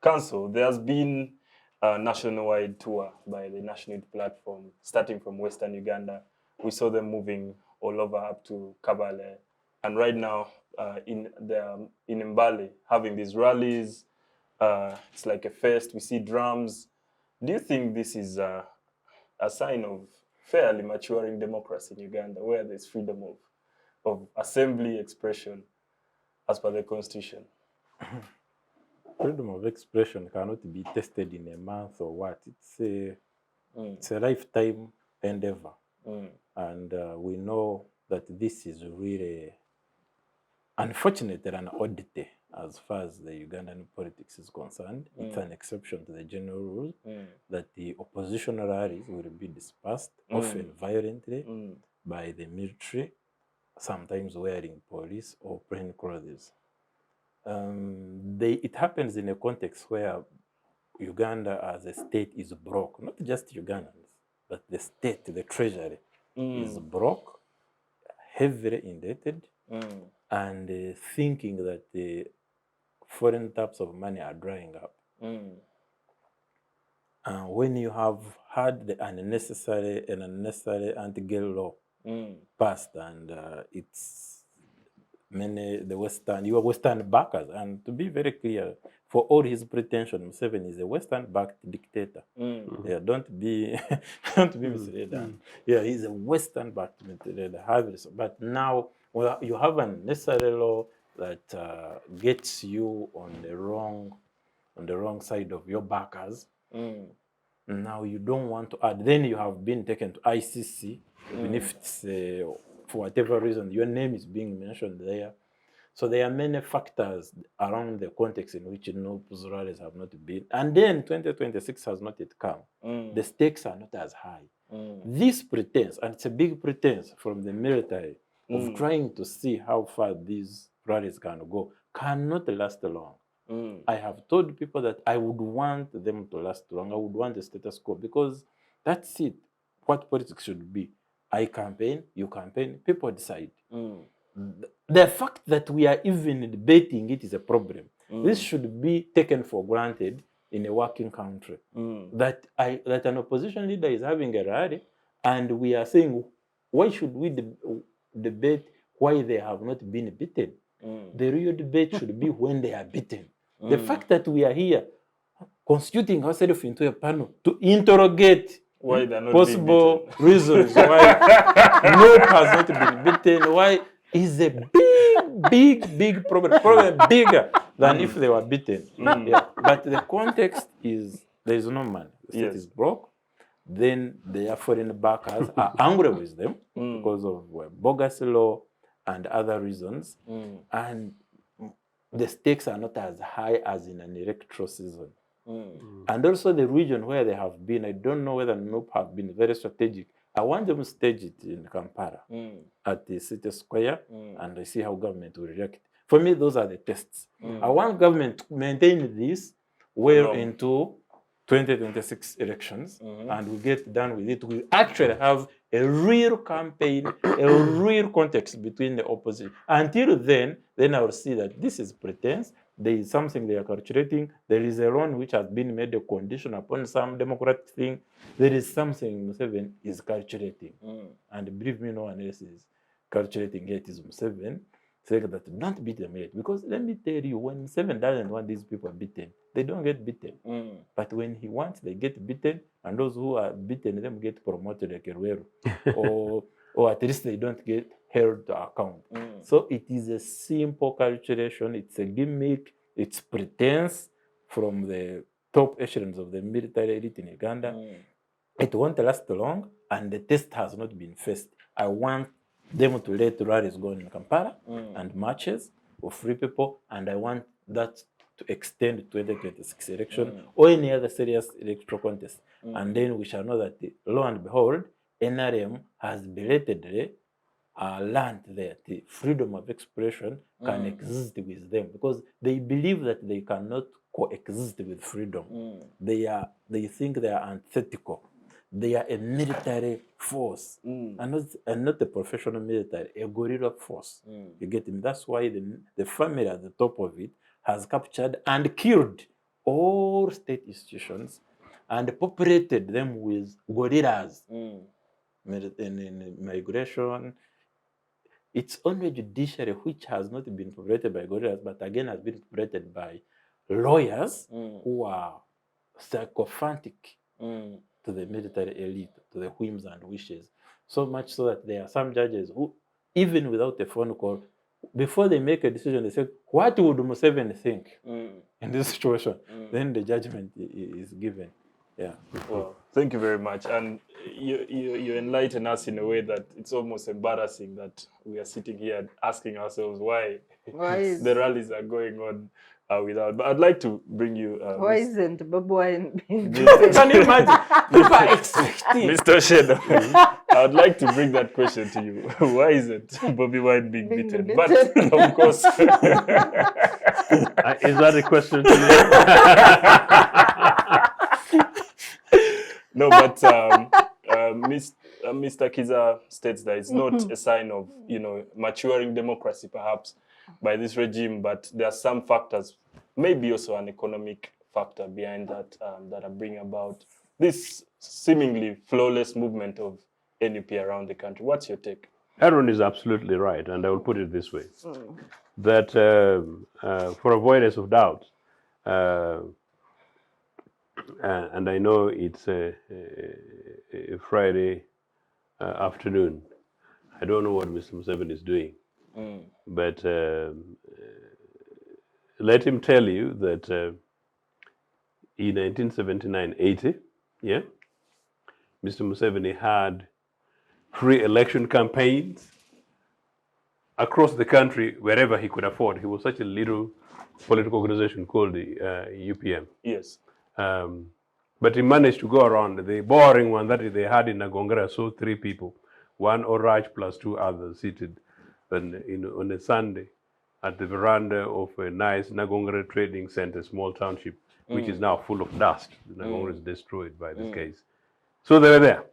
S1: Council, there has been a nationwide tour by the National Youth Platform, starting from Western Uganda. We saw them moving all over up to Kabale, and right now in Mbale, having these rallies. It's like a fest. We see drums. Do you think this is a sign of fairly maturing democracy in Uganda, where there's freedom of assembly, expression, as per the constitution?
S2: Freedom of expression cannot be tested in a month or what. It's a lifetime endeavor. And we know that this is really unfortunate and an oddity as far as the Ugandan politics is concerned. It's an exception to the general rule that the opposition rallies will be dispersed, often violently, by the military, sometimes wearing police or plain clothes. It happens in a context where Uganda as a state is broke. Not just Ugandans, but the state, the treasury, is broke, heavily indebted, and thinking that the foreign taps of money are drying up. When you have had the unnecessary anti-girl law passed, and it's your Western backers, and to be very clear, for all his pretension, Museveni is a Western-backed dictator. Yeah, don't be misled. Yeah, he's a Western-backed dictator. But now, well, you have an unnecessary law that gets you on the wrong side of your backers. Now you don't want to add. Then you have been taken to ICC, even if it's for whatever reason your name is being mentioned there. So there are many factors around the context in which no rallies have not been. And then 2026 has not yet come. The stakes are not as high. This pretense, and it's a big pretense from the military, of trying to see how far these rallies can go, cannot last long. I have told people that I would want them to last long. I would want the status quo, because that's it. What politics should be. I campaign, you campaign, people decide. The fact that we are even debating it is a problem. This should be taken for granted in a working country. That an opposition leader is having a rally, and we are saying, why should we debate why they have not been beaten? The real debate should be when they are beaten. The fact that we are here constituting ourselves into a panel to interrogate
S1: why they're not
S2: possible reasons why Nope has not been beaten, why is a big problem, probably bigger than if they were beaten. Yeah. But the context is there is no money. The state is broke. Then their foreign backers are angry with them because of bogus law and other reasons. And the stakes are not as high as in an electoral season. And also the region where they have been, I don't know whether NOP have been very strategic I want them to stage it in Kampala at the city square and I see how government will react. For me, those are the tests. I want government to maintain this well into 2026 elections and we get done with it. We actually have a real campaign, a real context between the opposition. Until then I will see that this is pretense. There is something they are calculating. There is a loan which has been made a condition upon some democratic thing. There is something Museveni is calculating. And believe me, no one else is calculating it. Is Museveni saying that don't beat them yet. Because let me tell you, when Museveni doesn't want these people beaten, they don't get beaten. But when he wants, they get beaten. And those who are beaten, them get promoted like a Ruero. or at least they don't get held to account. So it is a simple calculation. It's a gimmick. It's pretense from the top echelons of the military elite in Uganda. It won't last long, and the test has not been faced. I want them to let rallies go in Kampala and marches of free people, and I want that to extend to 2026 election or any other serious electoral contest. And then we shall know that, lo and behold, NRM has belatedly learned that the freedom of expression can exist with them because they believe that they cannot coexist with freedom. They think they are antithetical. They are a military force and not a professional military, a guerrilla force. You get me? That's why the family at the top of it has captured and killed all state institutions and populated them with guerrillas. In migration, it's only judiciary which has not been populated by guerrillas, but again has been populated by lawyers who are sycophantic to the military elite, to the whims and wishes. So much so that there are some judges who, even without a phone call, before they make a decision, they say, what would Museveni think in this situation? Then the judgment is given. Yeah.
S1: Well, thank you very much. And you enlighten us in a way that it's almost embarrassing that we are sitting here asking ourselves why the rallies are going on without. But I'd like to bring you.
S3: Why isn't Bobi Wine being
S2: Can you imagine? People are expecting.
S1: Mr. Ochieno, I'd like to bring that question to you. Why isn't Bobi Wine being beaten? But of course.
S4: Is that a question to me?
S1: No, but Mr. Kizza states that it's not a sign of, maturing democracy, perhaps, by this regime, but there are some factors, maybe also an economic factor behind that, that are bringing about this seemingly flawless movement of NUP around the country. What's your take?
S4: Eron is absolutely right, and I will put it this way, that for avoidance of doubt, and I know it's a Friday afternoon. I don't know what Mr. Museveni is doing, but let him tell you that in 1979-80, yeah, Mr. Museveni had free election campaigns across the country wherever he could afford. He was such a little political organization called the UPM.
S1: Yes.
S4: But he managed to go around. The boring one that they had in Nagongera saw 3 people, one Oraj plus 2 others seated on a Sunday at the veranda of a nice Nagongera trading center, small township, which is now full of dust. Nagongera is destroyed by this case. So they were there.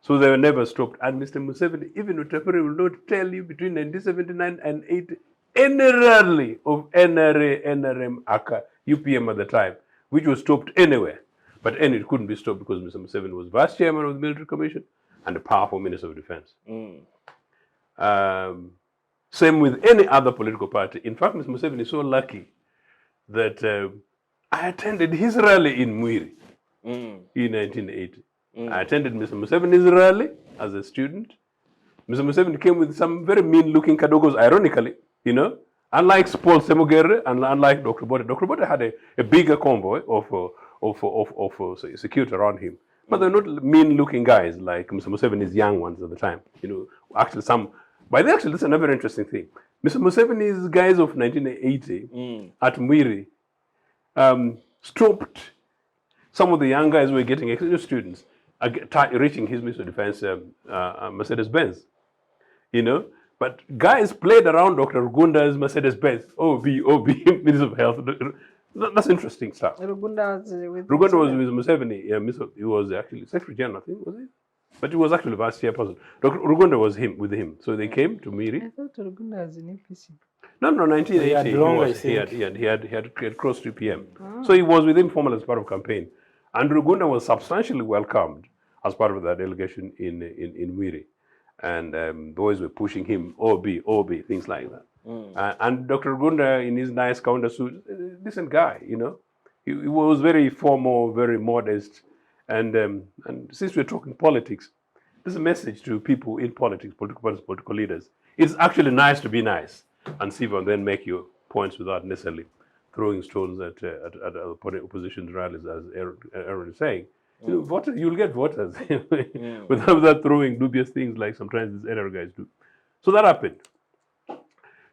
S4: So they were never stopped. And Mr. Museveni, even Utapere will not tell you between 1979 and 80, any rally of NRA, NRM, AKA, UPM at the time, which was stopped anywhere. But it couldn't be stopped because Mr. Museveni was vice chairman of the military commission and a powerful minister of defense. Same with any other political party. In fact, Mr. Museveni is so lucky that I attended his rally in Mwiri in 1980. I attended Mr. Museveni's rally as a student. Mr. Museveni came with some very mean-looking kadogos, ironically, unlike Paul Semogere and unlike Dr. Bote. Dr. Bote had a bigger convoy of security around him. But they're not mean-looking guys like Mr. Museveni's young ones at the time. Actually that's another very interesting thing. Mr. Museveni's guys of 1980 at Mwiri stopped some of the young guys who were getting exchange students reaching his missile defense Mercedes-Benz, But guys played around Dr. Rugunda's Mercedes-Benz, OB, Minister of Health. That's interesting stuff.
S3: Rugunda was with
S4: Rugunda was with Museveni. Yeah, he was actually Secretary General, I think, was he? But he was actually vice chairperson. Dr. Rugunda was with him. So they came to Miri.
S3: I thought Rugunda was in APC.
S4: No, 1980. He had crossed 3 p.m. So he was with him formally as part of campaign. And Rugunda was substantially welcomed as part of that delegation in Miri. And boys were pushing him, OB, things like that. And Dr. Rugunda, in his nice counter suit, decent guy, He was very formal, very modest. And since we're talking politics, there's a message to people in politics, political leaders. It's actually nice to be nice and see and then make your points without necessarily throwing stones at opposition rallies, as Eron is saying. You'll get voters without throwing dubious things like sometimes these NR guys do. So that happened.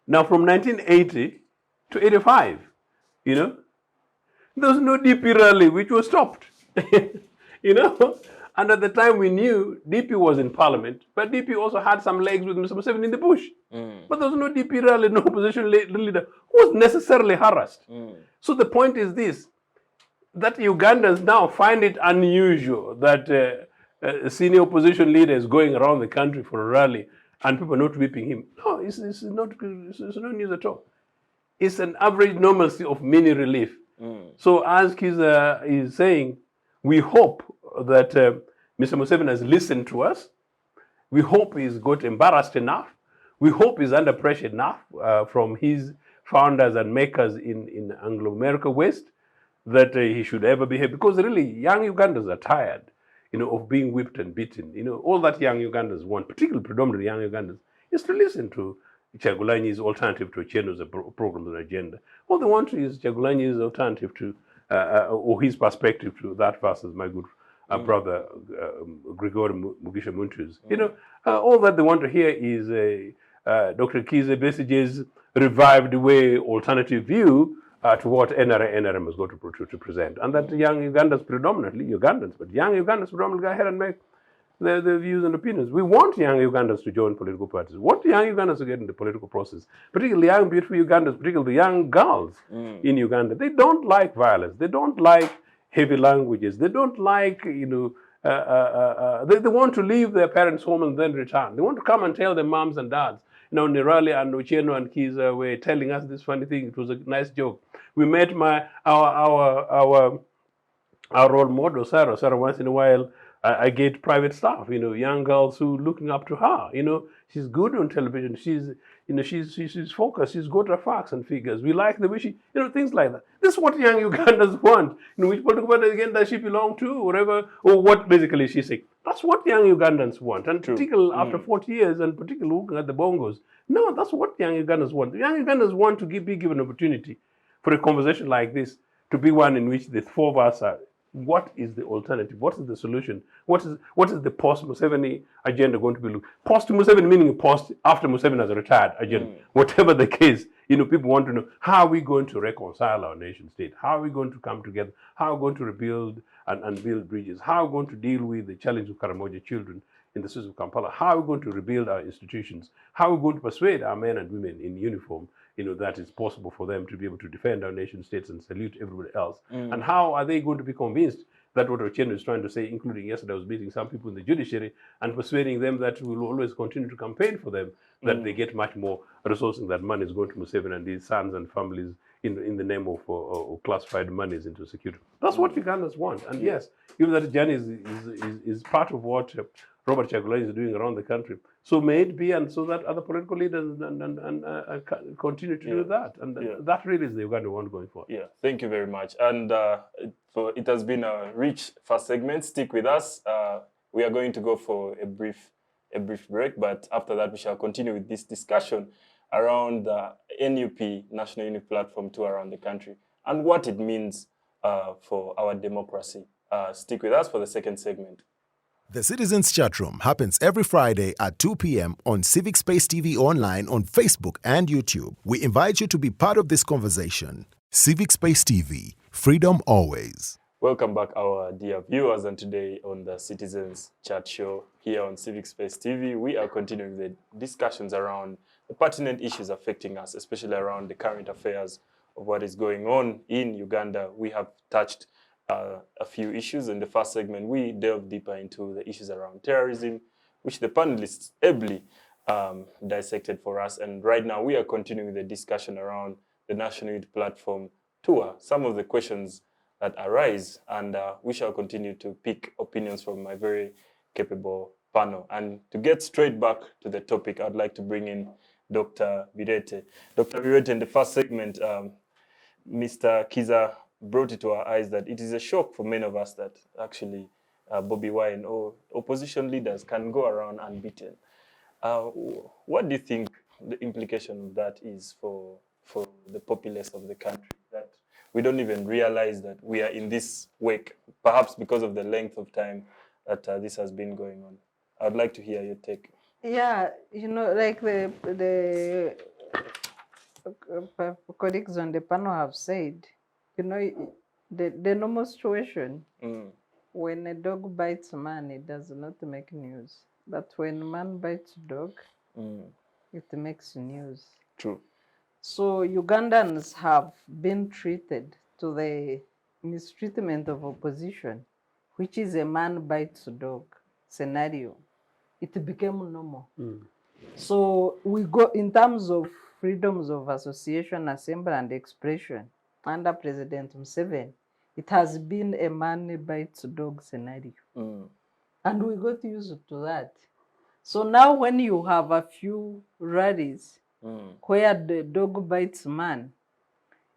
S4: Now, from 1980 to 85, there was no DP rally, which was stopped. And at the time we knew DP was in parliament, but DP also had some legs with Mr. Museveni in the bush. But there was no DP rally, no opposition leader who was necessarily harassed. So the point is this, that Ugandans now find it unusual that a senior opposition leader is going around the country for a rally and people not whipping him. No, it's not news at all. It's an average normalcy of mini relief. So as Kizza is saying, we hope that Mr. Museveni has listened to us. We hope he's got embarrassed enough. We hope he's under pressure enough from his founders and makers in Anglo-America West that he should ever behave. Because really, young Ugandans are tired, of being whipped and beaten. All that young Ugandans want, particularly predominantly young Ugandans, is to listen to Chagulanyi's alternative to Ochieno's program and agenda. All they want is Chagulanyi's alternative to, or his perspective to that versus my good brother, Gregory Mugisha Muntu's. All that they want to hear is Dr. Kizza Besigye's revived way alternative view to what NRM is going to present. And that young Ugandans predominantly, but young Ugandans predominantly go ahead and make their views and opinions. We want young Ugandans to join political parties. We want young Ugandans to get in the political process, particularly young, beautiful Ugandans, particularly young girls in Uganda. They don't like violence. They don't like heavy languages. They don't like, they want to leave their parents' home and then return. They want to come and tell their moms and dads. Rallies and Ochieno and Kizza were telling us this funny thing. It was a nice joke. We met our role model, Sarah. Sarah, once in a while, I get private staff, young girls who looking up to her. She's good on television. She's focused. She's got her facts and figures. We like the way she, things like that. This is what young Ugandans want. Which political party again does she belong to, whatever, or what basically she's saying. That's what young Ugandans want. And particularly after 40 years, and particularly looking at the bongos, no, that's what young Ugandans want. Young Ugandans want to be given an opportunity for a conversation like this to be one in which the four of us are. What is the alternative? What is the solution? What is the post-Museveni agenda going to be? Post-Museveni meaning post after Museveni has retired agenda. Whatever the case, people want to know, how are we going to reconcile our nation state? How are we going to come together? How are we going to rebuild and build bridges? How are we going to deal with the challenge of Karamoja children in the streets of Kampala? How are we going to rebuild our institutions? How are we going to persuade our men and women in uniform that it's possible for them to be able to defend our nation states and salute everybody else? And how are they going to be convinced that what Ochieno is trying to say, including yesterday I was meeting some people in the judiciary and persuading them that we will always continue to campaign for them, that they get much more resources, that money is going to Museveni and his sons and families in the name of classified monies into security. That's what Ugandans want. And yes, even that journey is part of what Robert Chagulanyi is doing around the country. So may it be, and so that other political leaders continue to do that. And that really is the Uganda we want going forward.
S1: Yeah, thank you very much. And it has been a rich first segment. Stick with us. We are going to go for a brief break, but after that we shall continue with this discussion around the NUP, National Unity Platform tour around the country, and what it means for our democracy. Stick with us for the second segment.
S5: The Citizens Chatroom happens every Friday at 2 p.m. on Civic Space TV Online on Facebook and YouTube. We invite you to be part of this conversation. Civic Space TV, freedom always.
S1: Welcome back, our dear viewers, and today on the Citizens Chat Show here on Civic Space TV, we are continuing the discussions around the pertinent issues affecting us, especially around the current affairs of what is going on in Uganda. We have touched a few issues. In the first segment, we delved deeper into the issues around terrorism, which the panelists ably dissected for us. And right now, we are continuing the discussion around the National Youth Platform Tour, some of the questions that arise, and we shall continue to pick opinions from my very capable panel. And to get straight back to the topic, I'd like to bring in Dr. Bireete. Dr. Bireete, in the first segment, Mr. Kizza brought it to our eyes that it is a shock for many of us that actually Bobi Wine or opposition leaders can go around unbeaten. What do you think the implication of that is for the populace of the country? That we don't even realize that we are in this wake, perhaps because of the length of time that this has been going on. I'd like to hear your take.
S3: Yeah, you know, like the colleagues on the panel have said, you know, the normal situation, when a dog bites a man, it does not make news. But when a man bites a dog, it makes news.
S1: True. So
S3: Ugandans have been treated to the mistreatment of opposition, which is a man bites a dog scenario. It became normal. So we go in terms of freedoms of association, assembly, and expression under President Museveni. It has been a man bites a dog scenario. And we got used to that. So now when you have a few rallies where the dog bites man,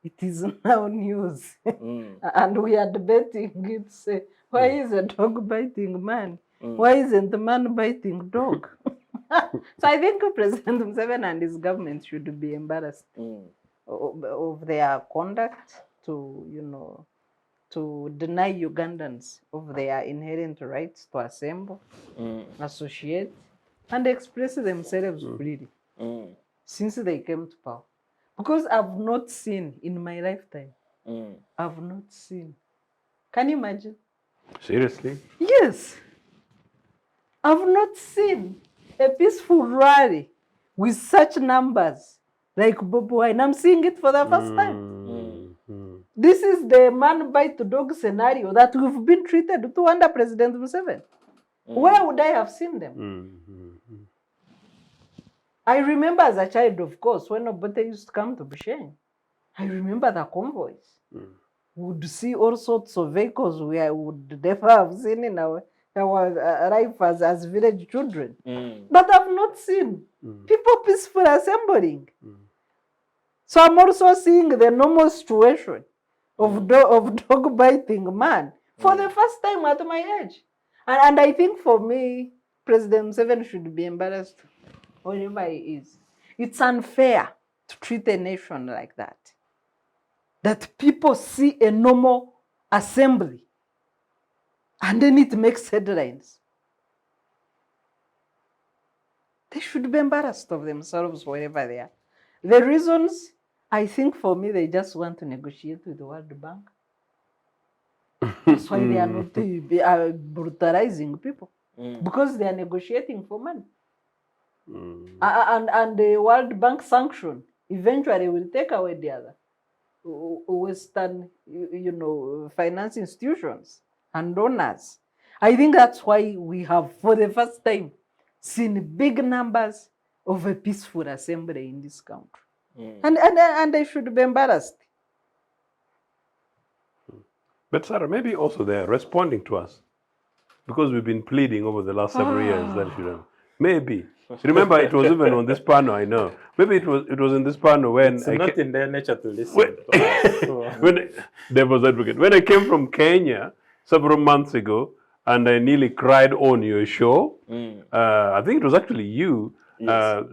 S3: it is now news. And we are debating it, say, why is a dog biting man? Why isn't the man biting dog? So I think President Museveni and his government should be embarrassed of their conduct to, you know, to deny Ugandans of their inherent rights to assemble, associate, and express themselves freely since they came to power. Because I've not seen in my lifetime, I've not seen. Can you imagine?
S4: Seriously?
S3: Yes. I've not seen a peaceful rally with such numbers like Bobi Wine. I'm seeing it for the first time. This is the man bite dog scenario that we've been treated to under President Museveni. Where would I have seen them? I remember as a child, of course, when Obote used to come to Busheng, I remember the convoys. We would see all sorts of vehicles we would never have seen in our life as village children. But I've not seen people peacefully assembling. So I'm also seeing the normal situation of dog biting man for the first time at my age. And I think for me, President Museveni should be embarrassed wherever he is. It's unfair to treat a nation like that. That people see a normal assembly and then it makes headlines. They should be embarrassed of themselves wherever they are. The reasons, I think for me, they just want to negotiate with the World Bank. That's why they are not brutalizing people. Because they are negotiating for money. And the World Bank sanction eventually will take away the other Western, you know, finance institutions and donors. I think that's why we have, for the first time, seen big numbers of a peaceful assembly in this country. And they should be embarrassed.
S4: But Sarah, maybe also they're responding to us because we've been pleading over the last several years that should have. Maybe. Remember, it was even on this panel, I know. Maybe it was in this panel when
S2: it's not in their nature to listen to us.
S4: When Devil's Advocate, when I came from Kenya several months ago and I nearly cried on your show, I think it was actually you,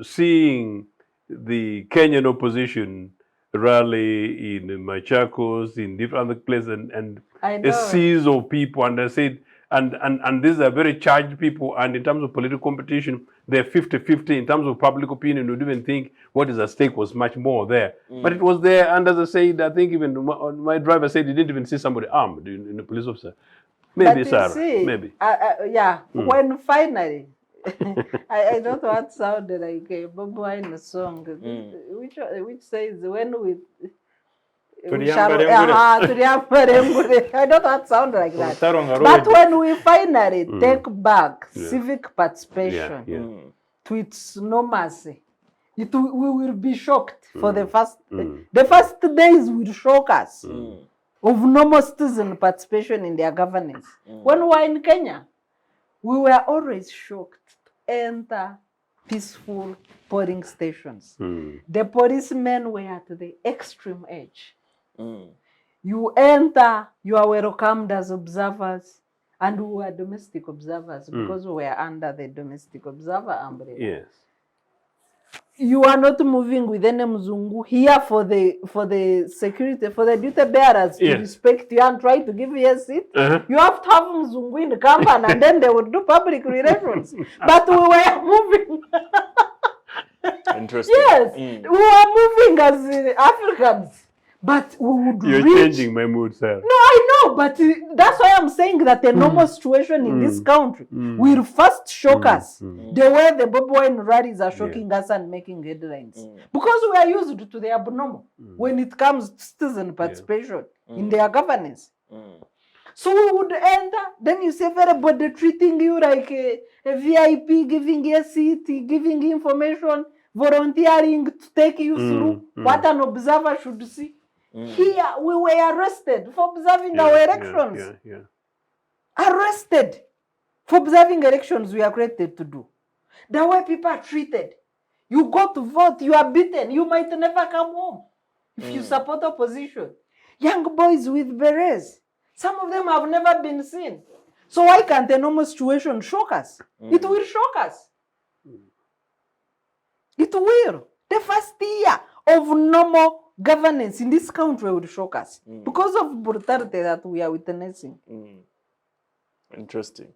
S4: seeing the Kenyan opposition rally in Machakos, in different other places, and a series of people, and I said, and these are very charged people, and in terms of political competition, they're 50-50. In terms of public opinion, you'd even think what is at stake was much more there. But it was there, and as I said, I think even my driver said he didn't even see somebody armed in a police officer. Maybe, Sarah,
S3: see,
S4: maybe.
S3: When finally, I don't want to sound like a Bobi Wine song, which says, when we... I don't want to sound like that. But when we finally take back civic participation to its normalcy, we will be shocked for the first... The first days will shock us of normal citizen participation in their governance. When we were in Kenya, we were always shocked to enter peaceful polling stations. The policemen were at the extreme edge. You enter, you are welcomed as observers, and we were domestic observers because we were under the domestic observer umbrella.
S4: Yes.
S3: You are not moving with any Mzungu here for the security, for the duty bearers to respect you and try to give you a seat. You have to have Mzungu in the company, and then they would do public relations. But we were moving.
S1: Interesting.
S3: Yes, we were moving as Africans. But we would
S4: You're changing my mood, sir.
S3: No, I know, but that's why I'm saying that the normal situation in this country will first shock us. The way the Bobi Wine rallies are shocking us and making headlines. Because we are used to the abnormal when it comes to citizen participation in their governance. So we would enter, then you see everybody treating you like a VIP, giving you a seat, giving you information, volunteering to take you through what an observer should see. Here, we were arrested for observing our elections. Arrested for observing elections we are created to do. The way people are treated. You go to vote, you are beaten. You might never come home if you support opposition. Young boys with berets. Some of them have never been seen. So why can't a normal situation shock us? It will shock us. It will. The first year of normal governance in this country would shock us because of brutality that we are witnessing.
S1: Interesting.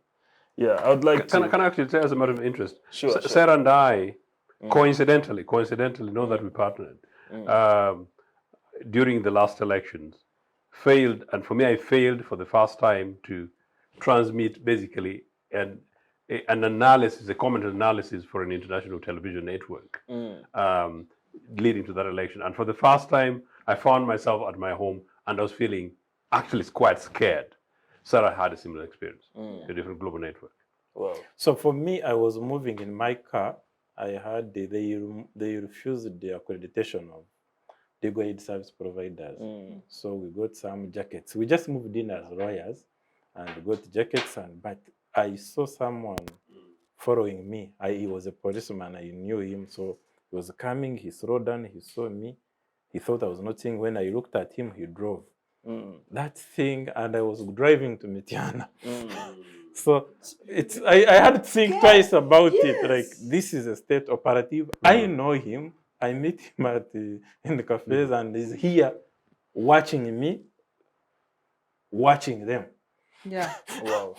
S1: Yeah, I would like to...
S4: Can I actually tell as a matter of interest?
S1: Sure.
S4: Sarah and I, coincidentally, know that we partnered during the last elections, failed, and for me, I failed for the first time to transmit basically an analysis, a comment analysis for an international television network. Leading to that election. And for the first time, I found myself at my home and I was feeling actually quite scared. Sarah had a similar experience, a different global network.
S1: Wow.
S2: So for me, I was moving in my car. I had, they refused the accreditation of legal aid service providers. So we got some jackets. We just moved in as lawyers and got jackets, but I saw someone following me. He was a policeman, I knew him, so he was coming, he slowed down, he saw me. He thought I was not seeing. When I looked at him, he drove. That thing, and I was driving to Mitiana. So I had to think twice about it. Like, this is a state operative. I know him. I meet him in the cafes, and he's here watching me, watching them.
S3: Yeah.
S1: Wow.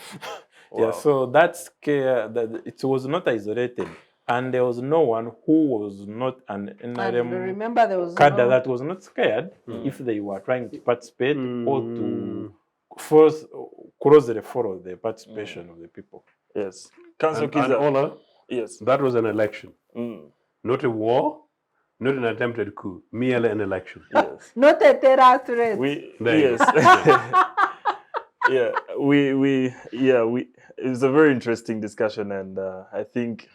S2: Yeah, so that scare, that it was not isolated. And there was no one who was not an NRM cadre that was not scared if they were trying to participate or to closely follow the participation of the people.
S1: Yes. Councillor Kizza.
S4: Olaa,
S1: yes.
S4: That was an election. Not a war, not an attempted coup, merely an election.
S3: Yes. Not a terror threat.
S1: It was a very interesting discussion, and I think,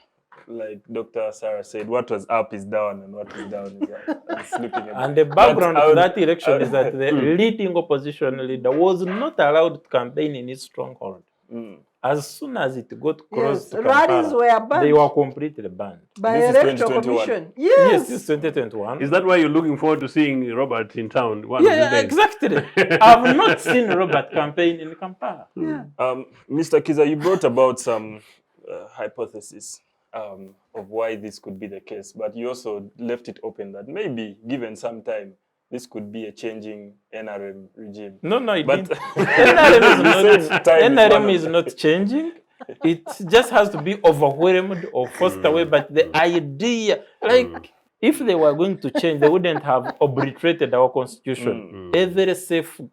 S1: like Dr. Sarah said, what was up is down, and what is down is up.
S2: And the background of that election is that the leading opposition leader was not allowed to campaign in his stronghold. As soon as it got close to
S3: rallies were banned.
S2: They were completely banned.
S3: By Electoral Commission. Yes,
S2: this is 2021.
S4: Is that why you're looking forward to seeing Robert in town?
S2: Exactly. I've not seen Robert campaign in Kampala.
S1: Mr. Kizza, you brought about some hypothesis of why this could be the case, but you also left it open that maybe, given some time, this could be a changing NRM regime.
S2: No, it
S1: But
S2: didn't. NRM is not changing. It just has to be overwhelmed or forced away. But the idea, like, if they were going to change, they wouldn't have obliterated our constitution. Every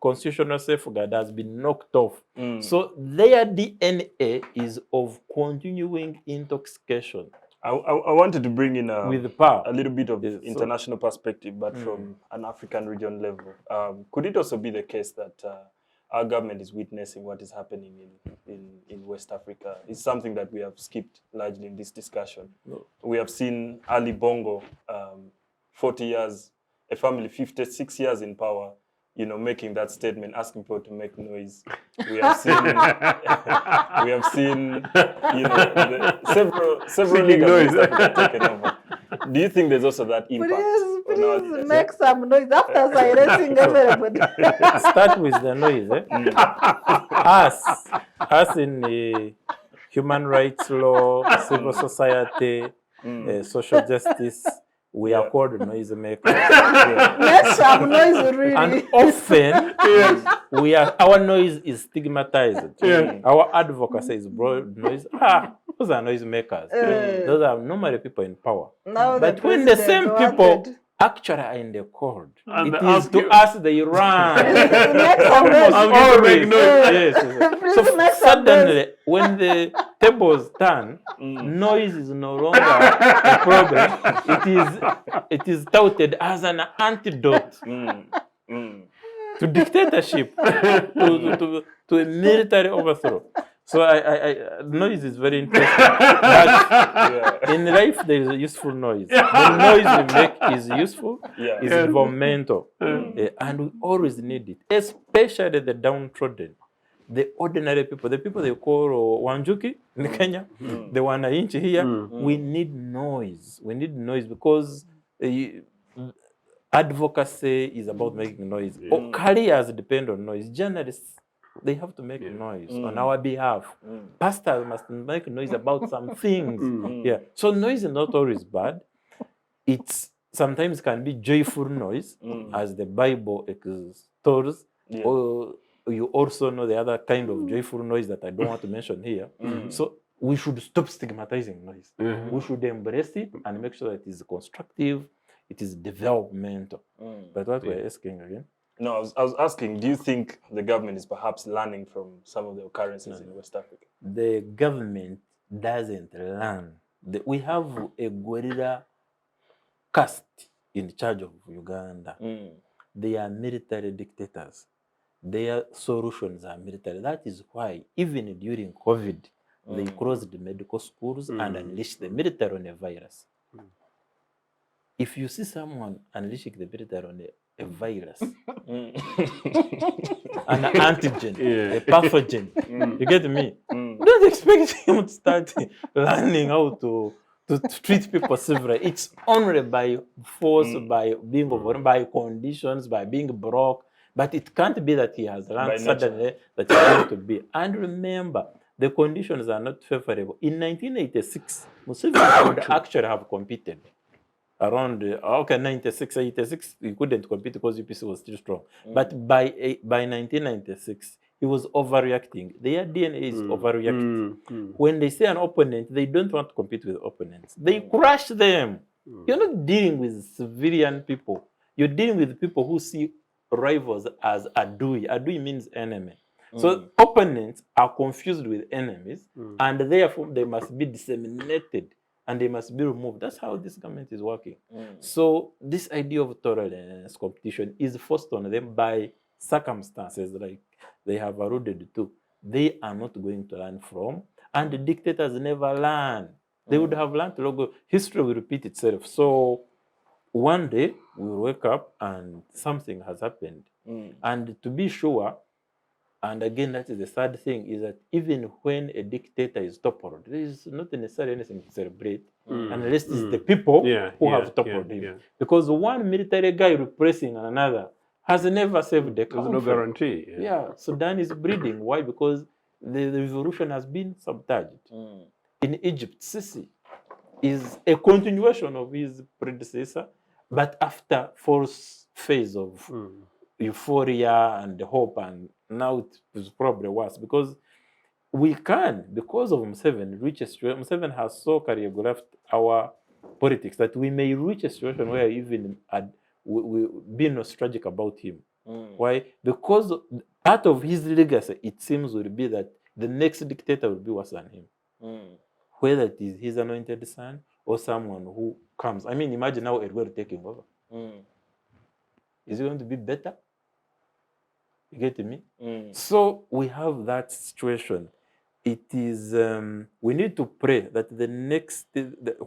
S2: constitutional safeguard has been knocked off. So their DNA is of continuing intoxication.
S1: I wanted to bring in
S2: with power.
S1: A little bit of international perspective, but from an African region level. Could it also be the case that our government is witnessing what is happening in West Africa? It's something that we have skipped largely in this discussion.
S2: No.
S1: We have seen Ali Bongo, 40 years, a family 56 years in power, you know, making that statement, asking people to make noise. We have seen, you know, several leaders that have taken over. Do you think there's also that impact?
S3: Please make some noise after silencing everybody.
S2: Start with the noise. Us in the human rights law, civil society, social justice, we are called noisemakers.
S3: Make some noise, really.
S2: And often, our noise is stigmatized. Our advocacy is broad noise. Those are noisemakers. Those are normally people in power.
S3: Now
S2: but when the same people actually are in the court, it is to us they run. Almost always. Yes. So suddenly, when the tables turn, noise is no longer a problem. It is touted as an antidote to dictatorship, to a military overthrow. So noise is very interesting. But in life, there is a useful noise. The noise we make is useful, is environmental, and we always need it, especially the downtrodden, the ordinary people, the people they call Wanjuki in Kenya, the Wananchi here. We need noise. We need noise because advocacy is about making noise. Careers depend on noise. Journalists, they have to make noise on our behalf. Pastors must make noise about some things. So noise is not always bad. It sometimes can be joyful noise, as the Bible extols. Or you also know the other kind of joyful noise that I don't want to mention here. So we should stop stigmatizing noise. We should embrace it and make sure that it is constructive, it is developmental. But what we're asking again?
S1: No, I was asking, do you think the government is perhaps learning from some of the occurrences in West Africa?
S2: The government doesn't learn. We have a guerrilla caste in charge of Uganda. They are military dictators. Their solutions are military. That is why, even during COVID, they closed the medical schools and unleashed the military on a virus. If you see someone unleashing the military on a virus, an antigen, a pathogen, you get me? Don't expect him to start learning how to treat people severely. It's only by force, by being overrun, by conditions, by being broke. But it can't be that he has learned suddenly that he's going to be. And remember, the conditions are not favorable. In 1986, Museveni would actually have competed. Around 96, 86, he couldn't compete because UPC was still strong. But by 1996, he was overreacting. Their DNA is overreacting. When they say an opponent, they don't want to compete with opponents. They crush them. You're not dealing with civilian people. You're dealing with people who see rivals as adui. Adui means enemy. So opponents are confused with enemies, and therefore they must be disseminated. And they must be removed. That's how this government is working. So this idea of tolerance, competition, is forced on them by circumstances like they have alluded to. They are not going to learn from. And the dictators never learn. They would have learned to logo. History will repeat itself. So one day we will wake up and something has happened. And to be sure, and again, that is the sad thing, is that even when a dictator is toppled, there is not necessarily anything to celebrate, unless it's the people who have toppled him. Because one military guy repressing another has never saved the country.
S4: There's no guarantee.
S2: Sudan is bleeding. Why? Because the revolution has been submerged. In Egypt, Sisi is a continuation of his predecessor, but after for phase of euphoria and hope, and now it is probably worse because we can, because of Museveni, reach a situation. Museveni has so choreographed our politics that we may reach a situation where even we be nostalgic about him. Why? Because part of his legacy, it seems, will be that the next dictator will be worse than him. Whether it is his anointed son or someone who comes. I mean, imagine now Eron taking over. Is it going to be better? You get me? So we have that situation. It is, we need to pray that the next,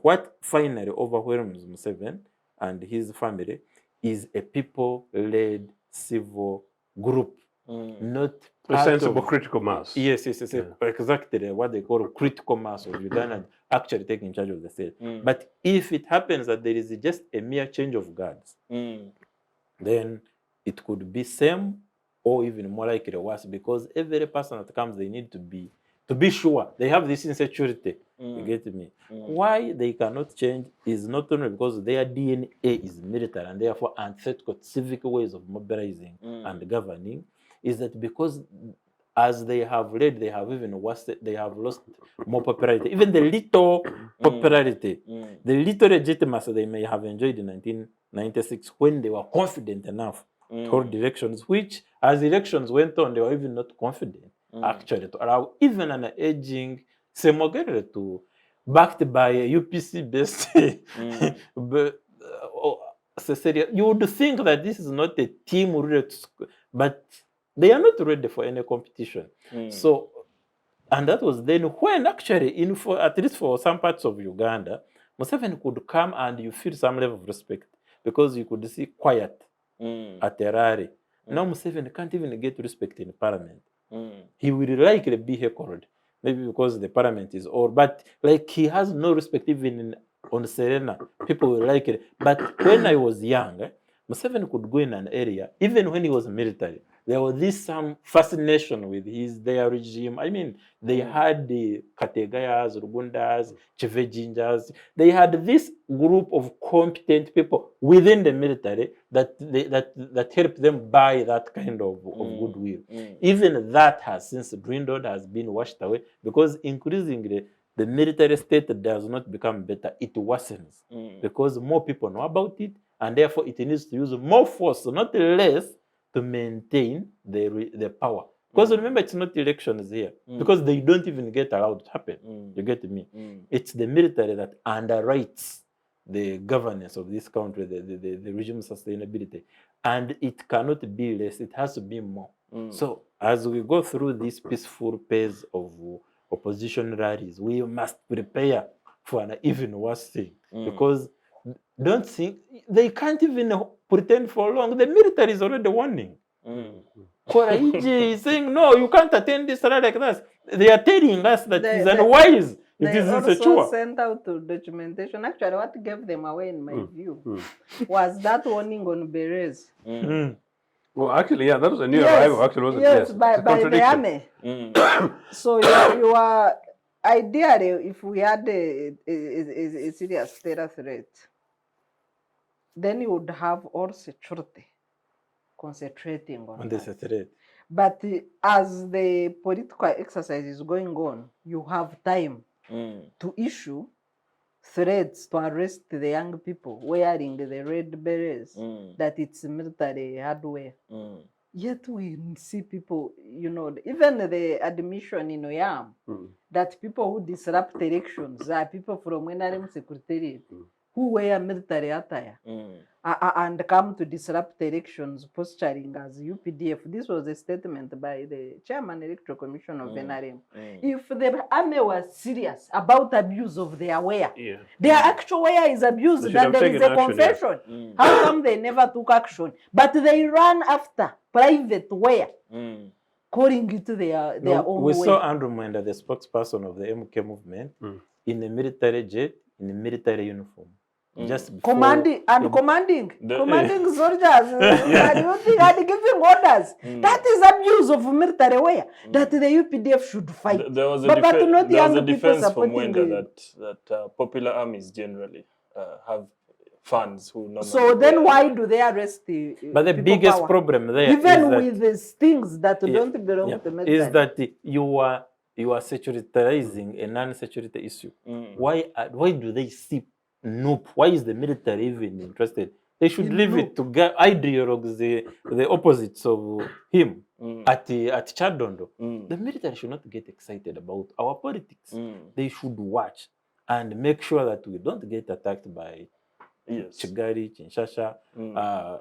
S2: what finally overwhelms Museveni and his family is a people-led civil group, not
S4: a sensible critical mass.
S2: Yes, exactly what they call critical mass of Uganda actually taking charge of the state. But if it happens that there is just a mere change of guards, then it could be same or even more likely worse, because every person that comes, they need to be sure they have this insecurity. You get me? Why they cannot change is not only because their DNA is military and therefore antithetical civic ways of mobilizing and governing, is that because as they have led, they have even worse, they have lost more popularity. Even the little popularity, the little legitimacy they may have enjoyed in 1996 when they were confident enough to hold elections, which as elections went on, they were even not confident actually to allow even an aging Semogere to, backed by a UPC-based you would think that this is not a team ready, but they are not ready for any competition. So, and that was then when actually, at least for some parts of Uganda, Museveni could come and you feel some level of respect because you could see quiet at a rally. Now Museveni can't even get respect in parliament. He will likely be heckled, maybe because the parliament is old, but like he has no respect even on Serena. People will like it. But when I was young, Museveni could go in an area, even when he was military, there was this some fascination with their regime. I mean, they had the Kategayas, Rugundas, Chivejinjas. They had this group of competent people within the military that helped them buy that kind of goodwill. Even that has since dwindled, has been washed away, because increasingly the military state does not become better, it worsens, because more people know about it, and therefore it needs to use more force, not less, to maintain the power. Because remember, it's not elections here, because they don't even get allowed to happen. You get me? It's the military that underwrites the governance of this country, the regime sustainability. And it cannot be less, it has to be more. So as we go through this peaceful phase of opposition rallies, we must prepare for an even worse thing, because don't think they can't even pretend for long. The military is already warning. Koraiji is saying, no, you can't attend this rally like that. They are telling us that it is unwise. It is insecure.
S3: They also sent out documentation. Actually, what gave them away, in my view, was that warning on berets.
S4: Well, actually, yeah, that was a new arrival. Actually, wasn't it?
S3: Yes, by the army. So you are ideally, if we had a serious terror threat, then you would have all security concentrating on
S2: this threat.
S3: But as the political exercise is going on, you have time to issue threats to arrest the young people wearing the red berets, that it's military hardware. Yet we see people, even the admission in Oyam, that people who disrupt elections are people from NRM Secretariat who wear military attire and come to disrupt elections, posturing as UPDF. This was a statement by the Chairman Electoral Commission of NRM. If the army was serious about abuse of their wear, their actual wear is abused, and there is a confession. How come they never took action? But they ran after private wear, calling it their own
S2: we
S3: way.
S2: We saw Andrew Mwenda, the spokesperson of the MK movement, in a military jet, in a military uniform. Just
S3: commanding soldiers, and giving orders. That is abuse of military wear that the UPDF should fight.
S1: There was a defense from Mwenda that popular armies generally have funds who normally.
S3: So then why do they arrest the
S2: But the
S3: people
S2: biggest
S3: power?
S2: problem there
S3: Even
S2: is that,
S3: with these things that don't belong to the military.
S2: is that you are securitizing a non-security issue. Why do they see nope? Why is the military even interested? They should leave it to ideologues, the opposites of him at Chadondo. The military should not get excited about our politics. They should watch and make sure that we don't get attacked by Chigari, Kinshasa,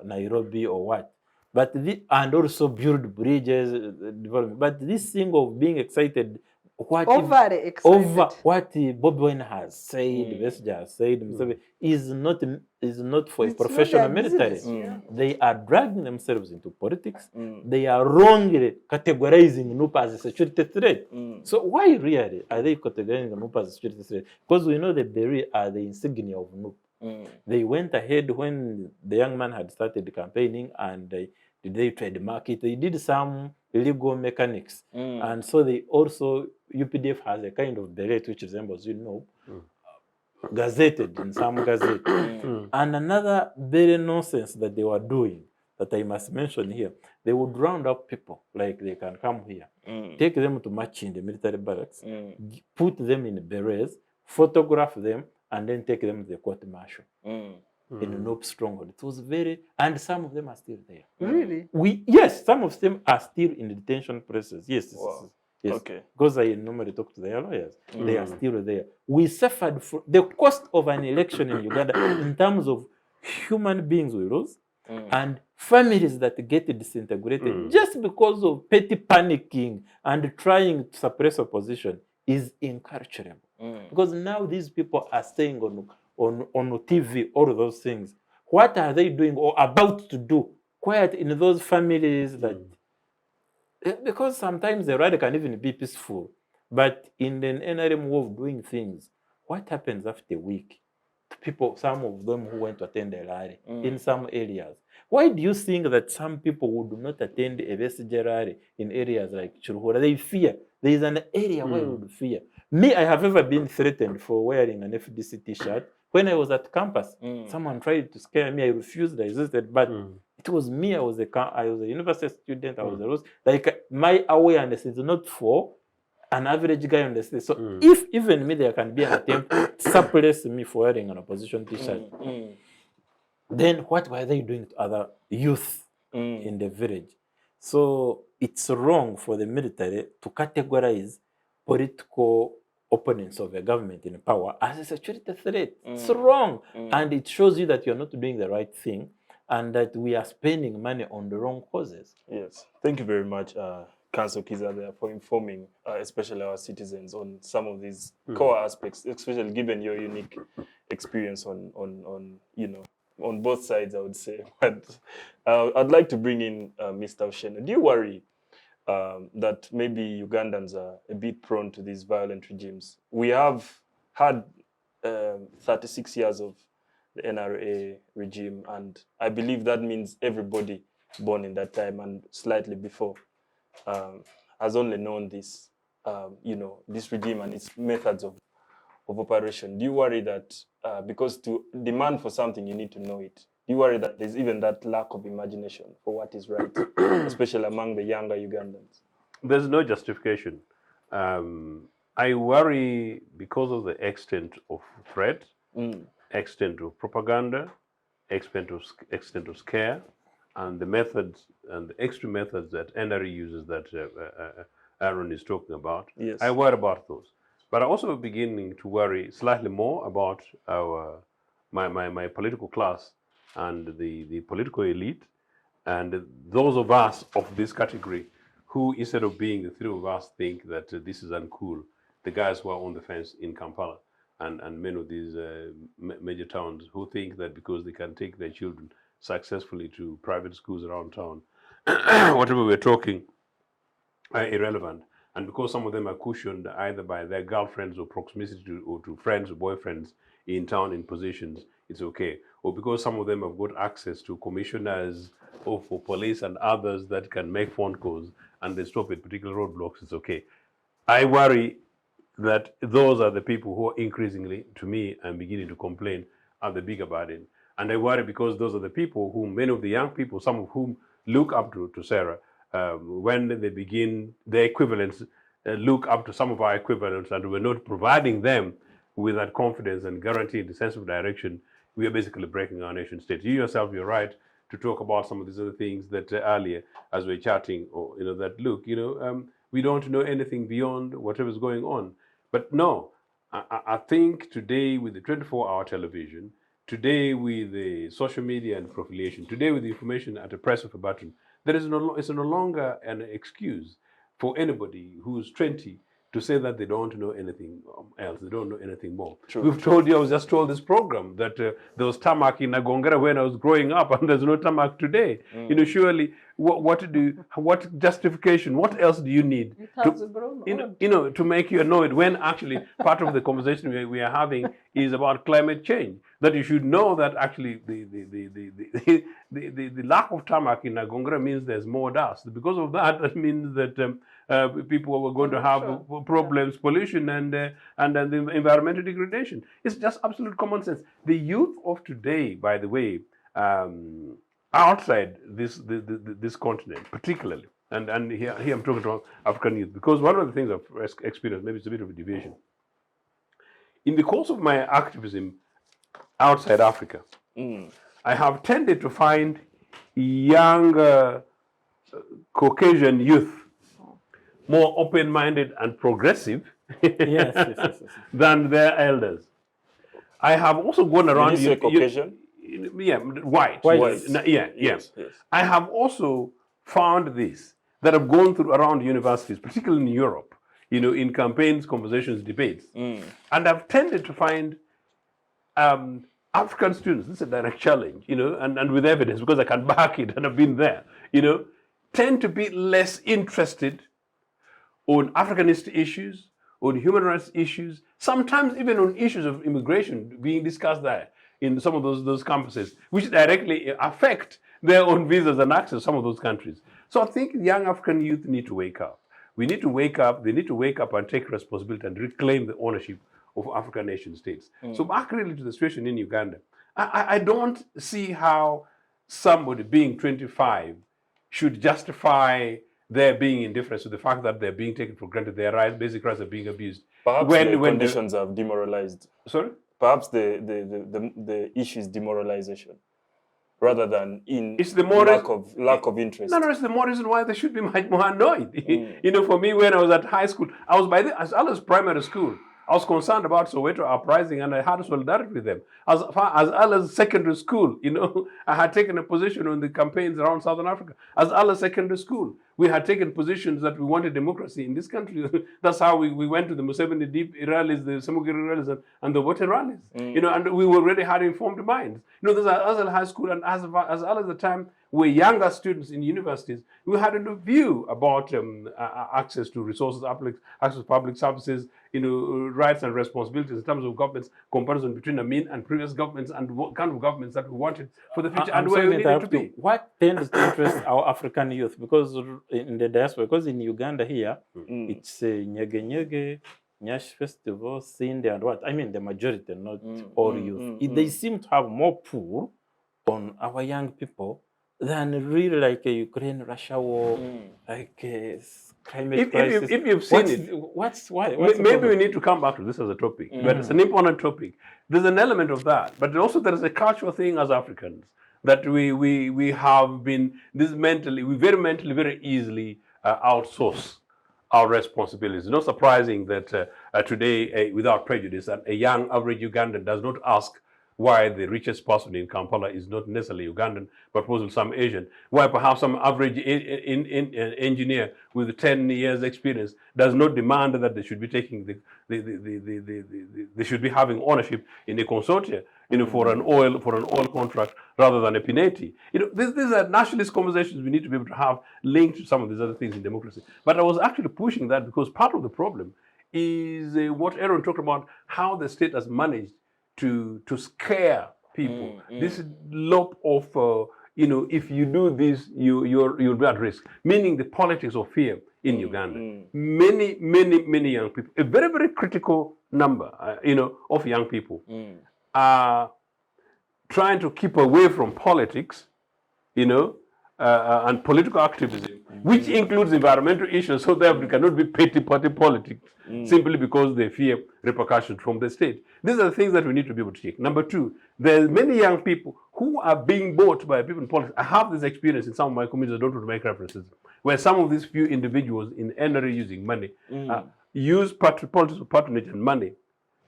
S2: Nairobi, or what. But and also build bridges, development. But this thing of being excited,
S3: excited
S2: over what Bobi Wine has said, Vesja has said, is not for a professional military. They are dragging themselves into politics. They are wrongly categorizing NUP as a security threat. So why really are they categorizing NUP as a security threat? Because we know the Bireete are the insignia of NUP. They went ahead when the young man had started campaigning, and they trademark it. They did some illegal mechanics. And so they also, UPDF has a kind of Bireete which resembles, gazetted in some gazette. And another very nonsense that they were doing, that I must mention here, they would round up people, like they can come here, take them to march in the military barracks, put them in berets, photograph them, and then take them to the court martial in a NUP stronghold. It was and some of them are still there.
S3: Really?
S2: Yes, some of them are still in the detention process. Yes. Yes.
S1: Okay.
S2: Because I normally talk to their lawyers. They are still there. We suffered for the cost of an election in Uganda in terms of human beings we lose and families that get disintegrated just because of petty panicking and trying to suppress opposition is incalculable. Because now these people are staying on TV, all of those things. What are they doing or about to do? Quiet in those families that... Because sometimes the rally can even be peaceful. But in the NRM way of doing things, what happens after a week? People, some of them who went to attend a rally in some areas. Why do you think that some people would not attend a VSJ rally in areas like Churuhura? They fear. There is an area where we would fear. Me, I have ever been threatened for wearing an FDC t-shirt. When I was at campus, someone tried to scare me. I refused, I resisted, but it was me. I was a university student. I was a rose. Like, my awareness is not for an average guy on the street. So if even me, there can be an attempt to suppress me for wearing an opposition t-shirt, then what were they doing to other youth in the village? So it's wrong for the military to categorize political opponents of a government in power as a security threat. It's wrong. And it shows you that you're not doing the right thing and that we are spending money on the wrong causes.
S1: Yes. Thank you very much, Council Kizza, there, for informing especially our citizens on some of these core aspects, especially given your unique experience on both sides, I would say. But I'd like to bring in Mr. Ochieno. Do you worry that maybe Ugandans are a bit prone to these violent regimes? We have had 36 years of the NRA regime, and I believe that means everybody born in that time and slightly before has only known this, this regime and its methods of operation. Do you worry that because to demand for something, you need to know it? Do you worry that there's even that lack of imagination for what is right, especially among the younger Ugandans?
S4: There's no justification. I worry because of the extent of threat, extent of propaganda, extent of scare, and the methods and the extreme methods that NRA uses that Eron is talking about.
S1: Yes.
S4: I worry about those. But I'm also beginning to worry slightly more about my political class and the political elite and those of us of this category who, instead of being the three of us, think that this is uncool. The guys who are on the fence in Kampala and many of these major towns who think that because they can take their children successfully to private schools around town, whatever we're talking, irrelevant. And because some of them are cushioned either by their girlfriends or proximity to friends or boyfriends in town in positions, it's okay. Or because some of them have got access to commissioners or for police and others that can make phone calls and they stop at particular roadblocks, it's okay. I worry that those are the people who are increasingly, to me, and beginning to complain, are the bigger burden. And I worry because those are the people whom, many of the young people, some of whom look up to Sarah, when they begin their equivalents, look up to some of our equivalents, and we're not providing them with that confidence and guaranteeing the sense of direction, we are basically breaking our nation state. You yourself, you're right to talk about some of these other things that earlier, as we're chatting, or that look, we don't know anything beyond whatever's going on. But no, I think today with the 24-hour television, today with the social media and profilation, today with the information at the press of a button, it's no longer an excuse for anybody who's 20 to say that they don't know anything else, they don't know anything more.
S1: True.
S4: We've told you, I was just told this program that there was tarmac in Nagongera when I was growing up, and there's no tarmac today. Surely, what justification, what else do you need to make you annoyed when actually part of the conversation we are having is about climate change? That you should know that actually the lack of tarmac in Nagongera means there's more dust. Because of that, that means that people were going to have problems, pollution, and the environmental degradation. It's just absolute common sense. The youth of today, by the way, outside this continent, particularly, and here I'm talking about African youth, because one of the things I've experienced, maybe it's a bit of a deviation. In the course of my activism outside Africa, I have tended to find young Caucasian youth more open-minded and progressive
S2: yes.
S4: than their elders. I have also gone around.
S1: Did you say Caucasian?
S4: White. Yes. I have also found this, that I've gone through around universities, particularly in Europe, in campaigns, conversations, debates, and I've tended to find African students, this is a direct challenge, and with evidence, because I can back it and I've been there, tend to be less interested on Africanist issues, on human rights issues, sometimes even on issues of immigration being discussed there in some of those campuses, which directly affect their own visas and access to some of those countries. So I think young African youth need to wake up. We need to wake up, they need to wake up and take responsibility and reclaim the ownership of African nation states. So back really to the situation in Uganda, I don't see how somebody being 25 should justify their being indifferent to the fact that they're being taken for granted, their rights, basic rights are being abused.
S1: Perhaps the conditions have demoralized.
S4: Sorry?
S1: Perhaps the issue is demoralization, rather than
S4: it's the
S1: lack of interest.
S4: No, it's the more reason why they should be much more annoyed. For me, when I was at high school, I was as well as primary school, I was concerned about Soweto uprising, and I had solidarity with them. As well as secondary school, I had taken a position on the campaigns around Southern Africa. As well as secondary school, we had taken positions that we wanted democracy in this country. That's how we went to the Museveni Deep rallies, the Samugiri rallies, and the Water rallies. And we already had informed minds. Those are as high school, and as well as the time we're younger students in universities, we had a view about access to resources, access to public services, rights and responsibilities in terms of governments, comparison between the mean and previous governments, and what kind of governments that we wanted for the future, and where we needed to be.
S2: What tends to interest our African youth? Because in the diaspora, because in Uganda here, it's Nyege Nyege, Nyash Festival, Sinde, and what? I mean, the majority, not all youth. They seem to have more pull on our young people than really like a Ukraine-Russia war, like a climate crisis.
S4: If you've seen it, maybe we need to come back to this as a topic, but it's an important topic. There's an element of that, but also there is a cultural thing as Africans that we have been we very easily outsource our responsibilities. It's not surprising that today, without prejudice, a young average Ugandan does not ask why the richest person in Kampala is not necessarily Ugandan, but possibly some Asian. Why perhaps some average engineer with 10 years experience does not demand that they should be taking they should be having ownership in a consortia, for an oil contract rather than a pineti. These are nationalist conversations we need to be able to have linked to some of these other things in democracy. But I was actually pushing that because part of the problem is what Eron talked about, how the state has managed to scare people. This lope of if you do this, you'll be at risk. Meaning the politics of fear in Uganda. Many young people, a very critical number, of young people, are trying to keep away from politics, you know, and political activism, which includes environmental issues, so that we cannot be petty party politics simply because they fear repercussions from the state. These are the things that we need to be able to take. Number two, there's many young people who are being bought by people in politics. I have this experience in some of my communities, I don't want to make references, where some of these few individuals in NRA using money use politics of patronage and money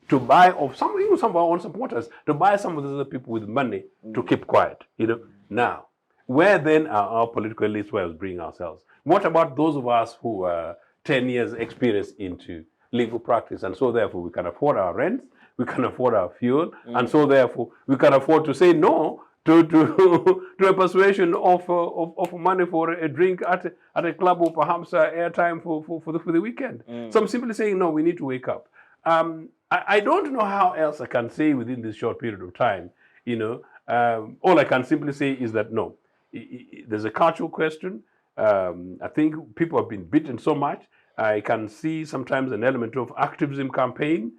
S4: to buy of some, even some of our own supporters, to buy some of these other people with money to keep quiet, you know. Now, where then are our political elites where we bring ourselves? What about those of us who are 10 years experience into legal practice, and so therefore we can afford our rent, we can afford our fuel, and so therefore we can afford to say no to a persuasion of money for a drink at a club, or perhaps airtime for the weekend. So I'm simply saying, no, we need to wake up. I don't know how else I can say within this short period of time, you know. All I can simply say is that, no, there's a cultural question. I think people have been beaten so much. I can see sometimes an element of activism campaign,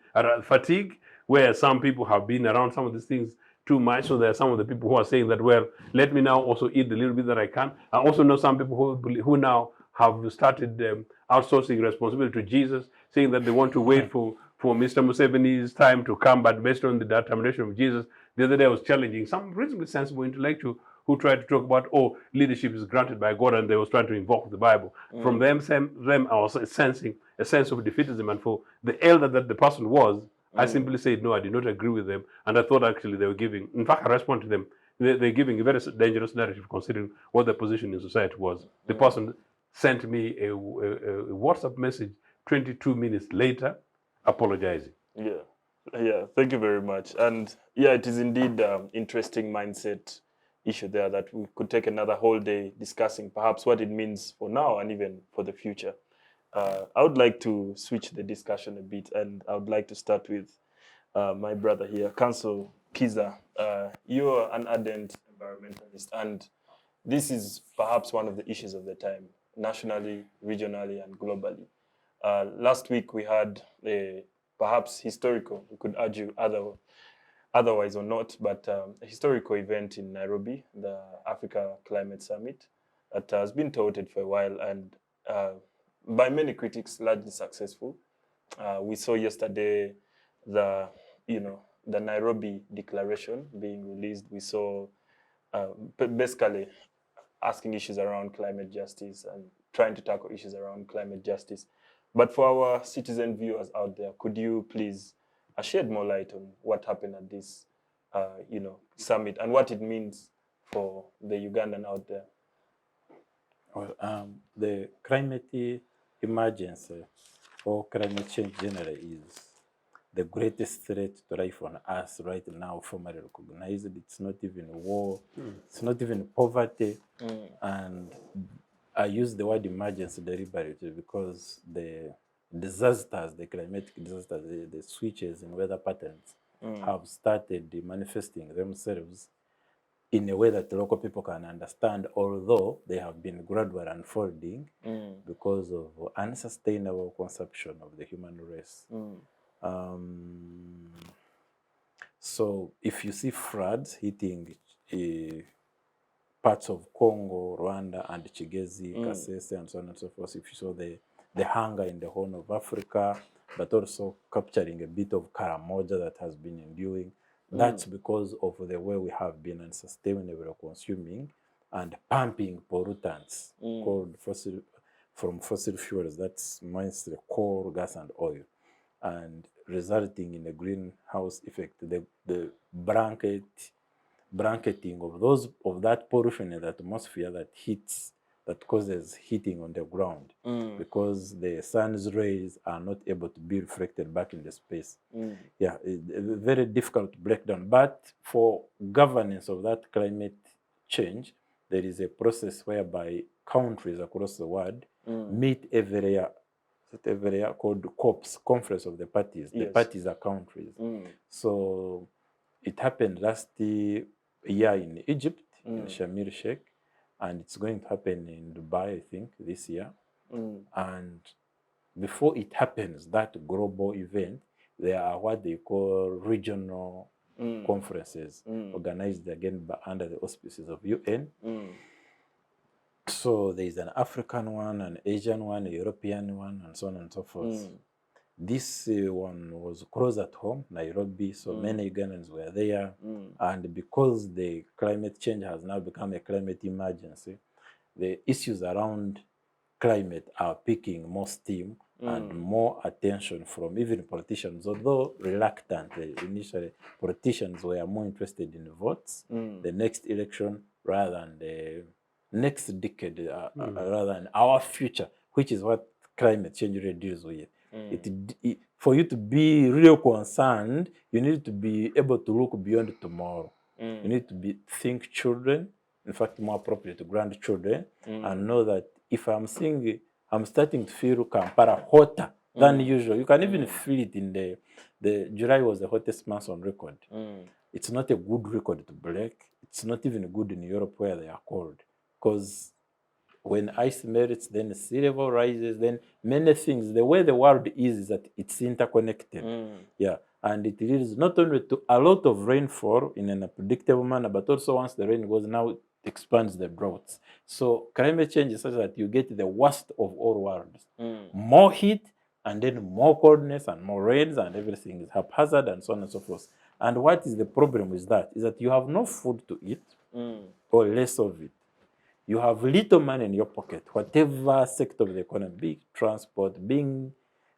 S4: fatigue, where some people have been around some of these things too much. So there are some of the people who are saying that, well, let me now also eat the little bit that I can. I also know some people who now have started outsourcing responsibility to Jesus, saying that they want to wait for Mr. Museveni's time to come, but based on the determination of Jesus. The other day I was challenging some reasonably sensible intellectual who tried to talk about, oh, leadership is granted by God, and they was trying to invoke the Bible. From them I was sensing a sense of defeatism, and for the elder that the person was, I simply said, no, I did not agree with them, and I thought actually they were giving, in fact, I responded to them, they're giving a very dangerous narrative considering what their position in society was. The person sent me a WhatsApp message 22 minutes later, apologizing.
S1: Yeah, thank you very much. And yeah, it is indeed interesting mindset issue there that we could take another whole day discussing perhaps what it means for now and even for the future. I would like to switch the discussion a bit, and I would like to start with my brother here, Council Kizza. You're an ardent environmentalist, and this is perhaps one of the issues of the time, nationally, regionally, and globally. Last week we had a perhaps historical, we could argue otherwise or not, but a historical event in Nairobi, the Africa Climate Summit, that has been touted for a while and by many critics largely successful. We saw yesterday the Nairobi Declaration being released. We saw basically asking issues around climate justice and trying to tackle issues around climate justice. But for our citizen viewers out there, could you please shed more light on what happened at this, summit and what it means for the Ugandan out there?
S2: Well, the climate emergency or climate change generally is the greatest threat to life on Earth right now, formally recognized. It's not even war, it's not even poverty. And I use the word emergency deliberately because the disasters, the climatic disasters, the switches in weather patterns have started manifesting themselves in a way that the local people can understand, although they have been gradually unfolding because of unsustainable consumption of the human race. So if you see floods hitting parts of Congo, Rwanda, and Chigezi, Kasese, and so on and so forth, if you saw the hunger in the Horn of Africa, but also capturing a bit of Karamoja that has been enduring, that's because of the way we have been unsustainably consuming and pumping pollutants called from fossil fuels. That's mostly coal, gas, and oil, and resulting in a greenhouse effect. The blanketing of that pollution in the atmosphere that causes heating on the ground because the sun's rays are not able to be reflected back in the space. Yeah, a very difficult breakdown. But for governance of that climate change, there is a process whereby countries across the world meet every year called COPs, Conference of the Parties. The parties are countries. So it happened last year in Egypt, in Sharm el-Sheikh, and it's going to happen in Dubai, I think, this year. And before it happens, that global event, there are what they call regional conferences organized again under the auspices of UN. So there is an African one, an Asian one, a European one, and so on and so forth. This one was close at home, Nairobi, so many Ugandans were there. And because the climate change has now become a climate emergency, the issues around climate are picking more steam and more attention from even politicians, although reluctantly. Initially, politicians were more interested in votes, the next election, rather than the next decade, rather than our future, which is what climate change really deals with. For you to be real concerned, you need to be able to look beyond tomorrow. You need to think children, in fact, more appropriate to grandchildren, and know that if I'm starting to feel Kampala hotter than usual. You can even feel it in the July was the hottest month on record. It's not a good record to break. It's not even good in Europe where they are cold, because when ice melts, then sea level rises, then many things. The way the world is that it's interconnected. Yeah, and it leads not only to a lot of rainfall in an unpredictable manner, but also once the rain goes, now it expands the droughts. So climate change is such that you get the worst of all worlds. More heat, and then more coldness, and more rains, and everything is haphazard, and so on and so forth. And what is the problem with that? Is that you have no food to eat, or less of it. You have little money in your pocket, whatever sector of the economy, be transport, being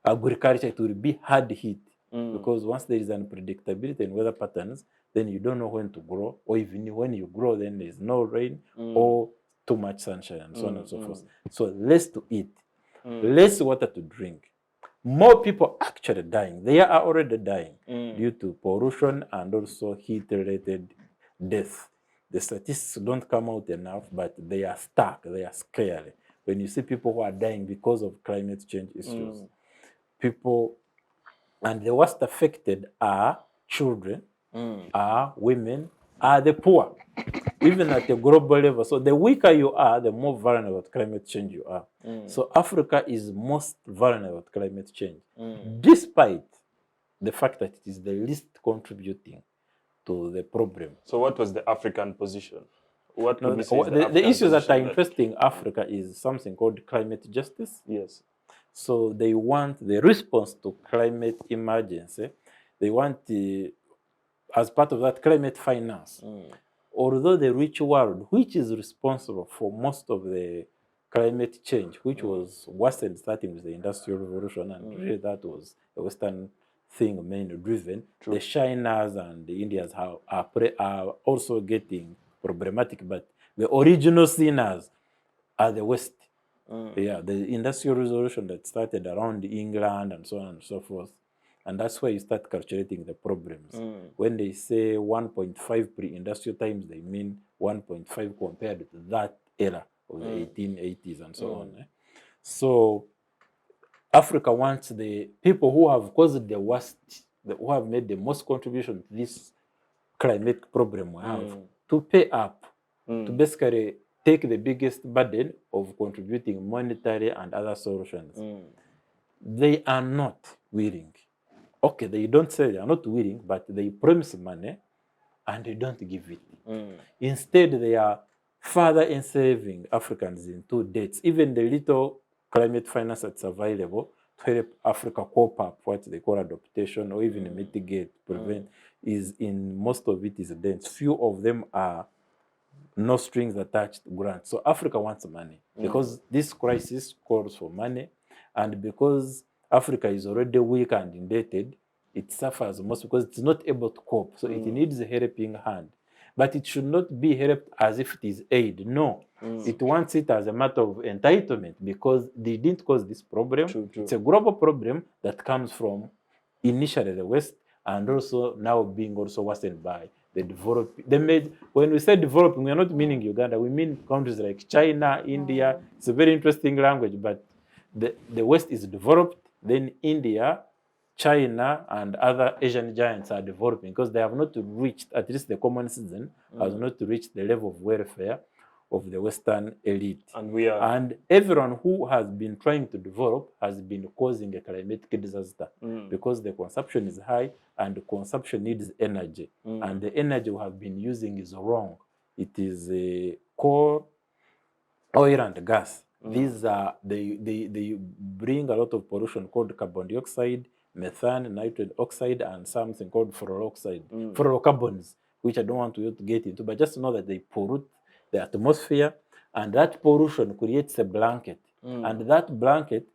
S2: agriculture, it will be hard hit. Because once there is unpredictability in weather patterns, then you don't know when to grow, or even when you grow, then there's no rain or too much sunshine, and so on and so forth. So less to eat, less water to drink. More people actually dying. They are already dying due to pollution and also heat-related death. The statistics don't come out enough, but they are stark, they are scary. When you see people who are dying because of climate change issues, people, and the worst affected are children, are women, are the poor, even at a global level. So the weaker you are, the more vulnerable to climate change you are. So Africa is most vulnerable to climate change, despite the fact that it is the least contributing to the problem.
S1: So what was the African position? What
S2: No, the issues that are interesting Africa is something called climate justice.
S1: Yes.
S2: So they want the response to climate emergency. They want as part of that, climate finance. Although the rich world, which is responsible for most of the climate change, which was worsened starting with the Industrial Revolution, and really that was a Western thing mainly driven. The Chinas and the Indians are also getting problematic, but the original sinners are the West. Yeah, the Industrial Revolution that started around England and so on and so forth. And that's where you start calculating the problems. When they say 1.5 pre-industrial times, they mean 1.5 compared to that era of the 1880s and so on. So Africa wants the people who have caused the worst, who have made the most contribution to this climate problem we have, to pay up, to basically take the biggest burden of contributing monetary and other solutions. They are not willing. Okay, they don't say they are not willing, but they promise money and they don't give it. Instead, they are further enslaving Africans into debts. Even the little climate finance that's available to help Africa cope up what they call adaptation or even mitigate, prevent, is in most of it is debts. Few of them are no strings attached grants. So Africa wants money because this crisis calls for money, and because Africa is already weak and indebted, it suffers most because it's not able to cope. So it needs a helping hand. But it should not be helped as if it is aid. No, it wants it as a matter of entitlement because they didn't cause this problem. It's a global problem that comes from initially the West and also now being also worsened by the developing. When we say developing, we are not meaning Uganda. We mean countries like China, India. It's a very interesting language, but the West is developed, then India, China, and other Asian giants are developing because they have not reached, at least the common citizen has not reached the level of welfare of the Western elite.
S1: And
S2: everyone who has been trying to develop has been causing a climatic disaster because the consumption is high and the consumption needs energy. And the energy we have been using is wrong. It is coal, oil, and gas. These are, they bring a lot of pollution called carbon dioxide, methane, nitrogen oxide, and something called fluorocarbons, which I don't want to get into, but just know that they pollute the atmosphere, and that pollution creates a blanket. And that blanket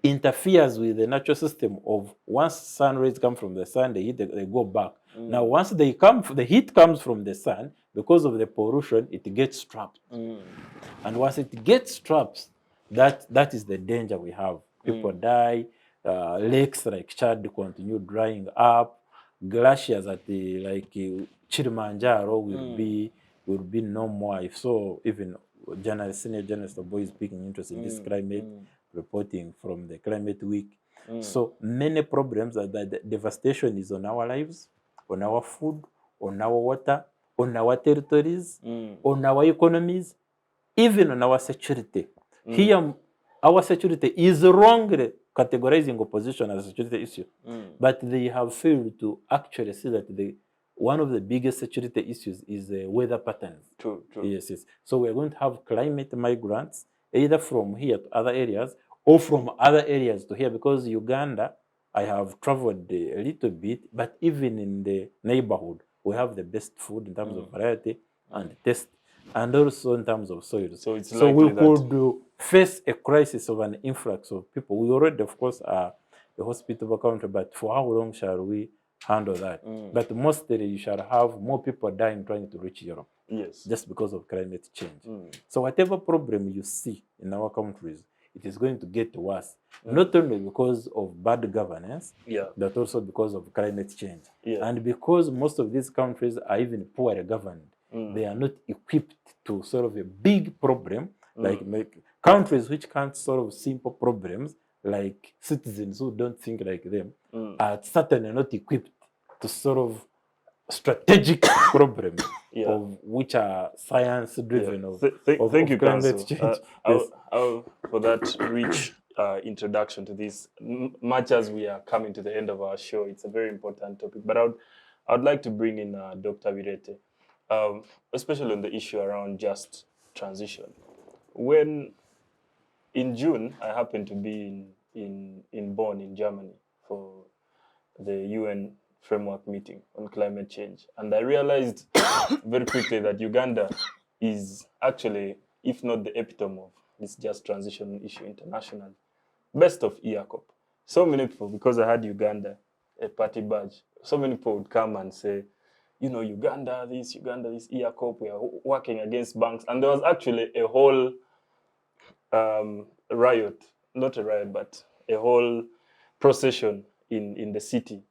S2: interferes with the natural system of once sun rays come from the sun, they go back. Now, once they come, the heat comes from the sun, because of the pollution, it gets trapped. And once it gets trapped, that is the danger we have. People die, lakes like Chad continue drying up, glaciers at the Kilimanjaro will be no more. If so, even senior journalist Bobi is taking interest in this climate, reporting from the Climate Week. So many problems that the devastation is on our lives, on our food, on our water, on our territories, on our economies, even on our security. Here, our security is wrongly categorizing opposition as a security issue, but they have failed to actually see that one of the biggest security issues is weather patterns.
S1: True.
S2: Yes. So we're going to have climate migrants, either from here to other areas or from other areas to here, because Uganda, I have traveled a little bit, but even in the neighborhood, we have the best food in terms of variety and taste, and also in terms of soil.
S1: So
S2: we could face a crisis of an influx of people. We already, of course, are a hospitable country, but for how long shall we handle that? But mostly you shall have more people dying trying to reach Europe.
S1: Yes.
S2: Just because of climate change. So whatever problem you see in our countries, it is going to get worse. Not only because of bad governance, but also because of climate change. And because most of these countries are even poorly governed, they are not equipped to solve a big problem, like countries which can't solve simple problems, like citizens who don't think like them, are certainly not equipped to solve strategic problems of which are science-driven.
S1: Thank you,
S2: climate
S1: Council.
S2: change.
S1: For that rich introduction to this. Much as we are coming to the end of our show, it's a very important topic. But I would like to bring in Dr. Bireete, especially on the issue around just transition. When in June, I happened to be in Bonn, in Germany, for the UN framework meeting on climate change. And I realized very quickly that Uganda is actually, if not the epitome of this just transition issue internationally, best of EACOP. So many people, because I had Uganda, a party badge, so many people would come and say, you know, Uganda, this, EACOP, we are working against banks. And there was actually a whole riot, not a riot, but a whole procession in the city,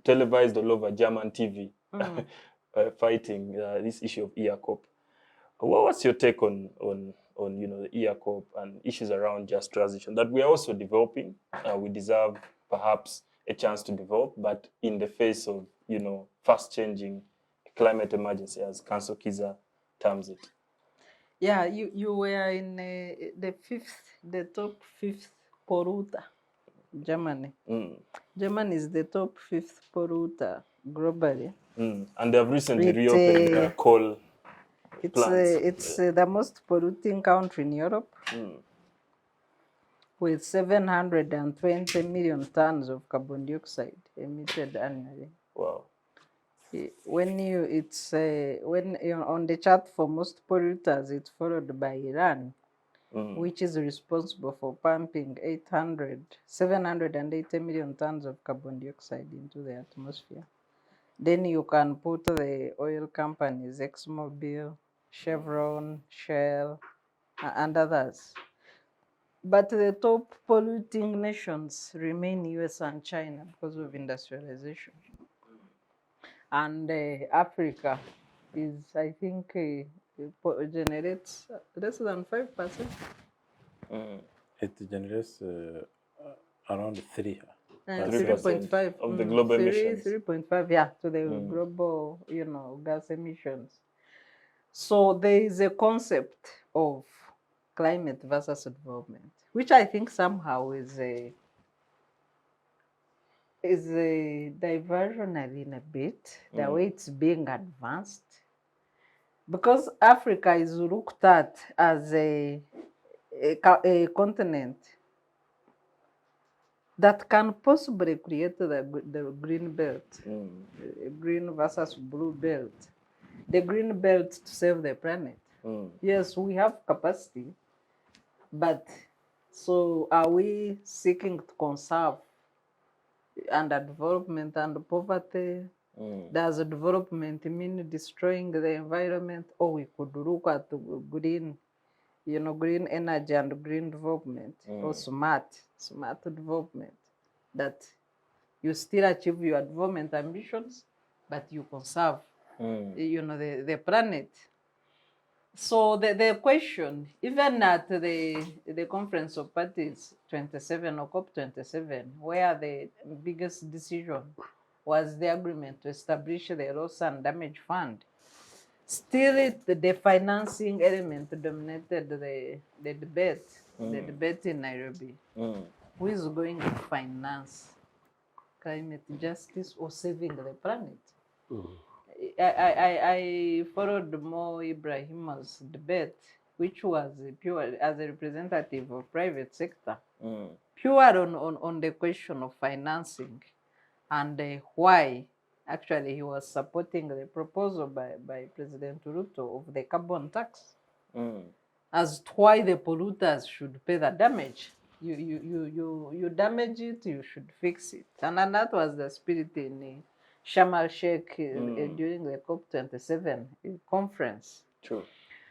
S1: televised all over German TV, fighting this issue of EACOP. What was your take on the EACOP and issues around just transition that we are also developing? We deserve perhaps a chance to develop, but in the face of fast changing climate emergency, as Council Kizza terms it.
S3: Yeah, you were in the top fifth polluter, Germany. Germany is the top fifth polluter globally.
S1: And they have recently reopened coal plants.
S3: It's the most polluting country in Europe, with 720 million tons of carbon dioxide emitted annually.
S1: Wow.
S3: When on the chart for most polluters, it's followed by Iran, which is responsible for pumping 780 million tons of carbon dioxide into the atmosphere. Then you can put the oil companies, ExxonMobil, Chevron, Shell, and others. But the top polluting nations remain US and China because of industrialization. And Africa is, I think, generates less than 5%.
S2: It generates around
S3: 3.5
S1: of the global emissions.
S3: 3.5, yeah, to the global, gas emissions. So there is a concept of climate versus development, which I think somehow is a diversionary in a bit, the way it's being advanced. Because Africa is looked at as a continent that can possibly create the green belt, green versus blue belt, the green belt to save the planet. Yes, we have capacity, but so are we seeking to conserve under development and poverty? Does development mean destroying the environment? Or we could look at green, green energy and green development, or smart development, that you still achieve your development ambitions, but you conserve, the planet. So the question, even at the Conference of Parties 27 or COP 27, where the biggest decision was the agreement to establish the loss and damage fund, still the financing element dominated the debate, the debate in Nairobi. Who is going to finance climate justice or saving the planet? I followed Mo Ibrahim's debate, which was pure as a representative of private sector, pure on the question of financing and why actually he was supporting the proposal by President Ruto of the carbon tax, as to why the polluters should pay the damage. You damage it, you should fix it. And that was the spirit in Sharm el-Sheikh during the COP27 conference.
S1: True.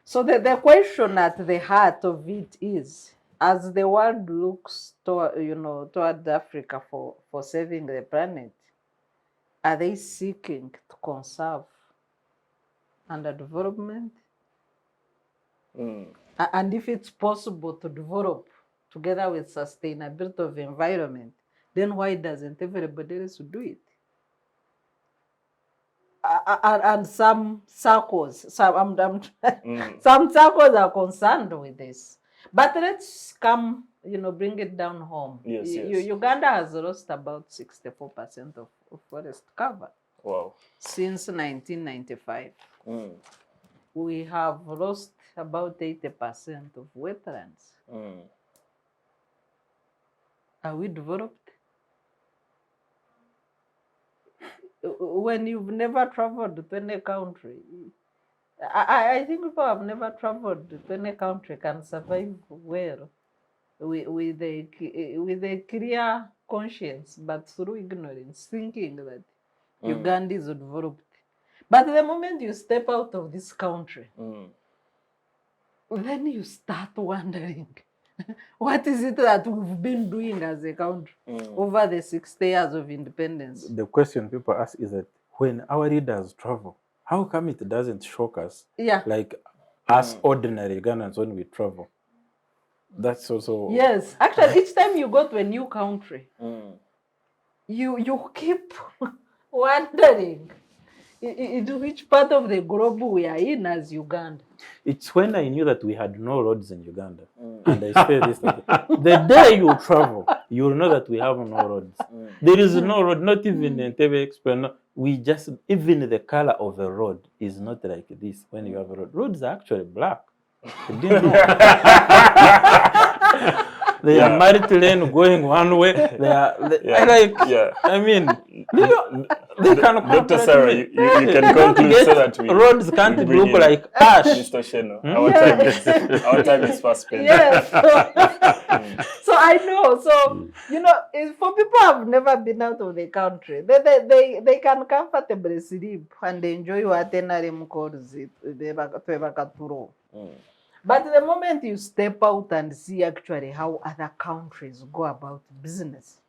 S3: So the question at the heart of it is, as the world looks toward Africa for saving the planet, are they seeking to conserve under development? And if it's possible to develop together with sustainability of environment, then why doesn't everybody else do it? And some circles, some circles are concerned with this. But let's come, bring it down home.
S1: Yes.
S3: Uganda has lost about 64% of forest cover.
S1: Wow.
S3: Since 1995. We have lost about 80% of wetlands. Are we developed? When you've never traveled to any country, I think people have never traveled to any country can survive well with a clear conscience, but through ignorance, thinking that Uganda is developed. But the moment you step out of this country, then you start wondering, what is it that we've been doing as a country over the 60 years of independence?
S2: The question people ask is that when our leaders travel, how come it doesn't shock us?
S3: Yeah.
S2: Like us ordinary Ugandans when we travel. That's also...
S3: Yes. Actually, each time you go to a new country, you keep wondering into which part of the globe we are in as Uganda.
S2: It's when I knew that we had no roads in Uganda. And I say this, the day you travel, you will know that we have no roads. There is no road, not even in Entebbe Express. No, we just, even the color of a road is not like this when you have a road. Roads are actually black. You didn't know. They are married lane going one way. They are I mean, they can
S1: Dr. Sarah, you can conclude so that
S2: roads can't look like ash.
S1: Mr. Ochieno, our time is fast spent.
S3: Yes. So I know. So for people who have never been out of the country, they can comfortably sleep and enjoy what NRM calls it. But the moment you step out and see actually how other countries go about business,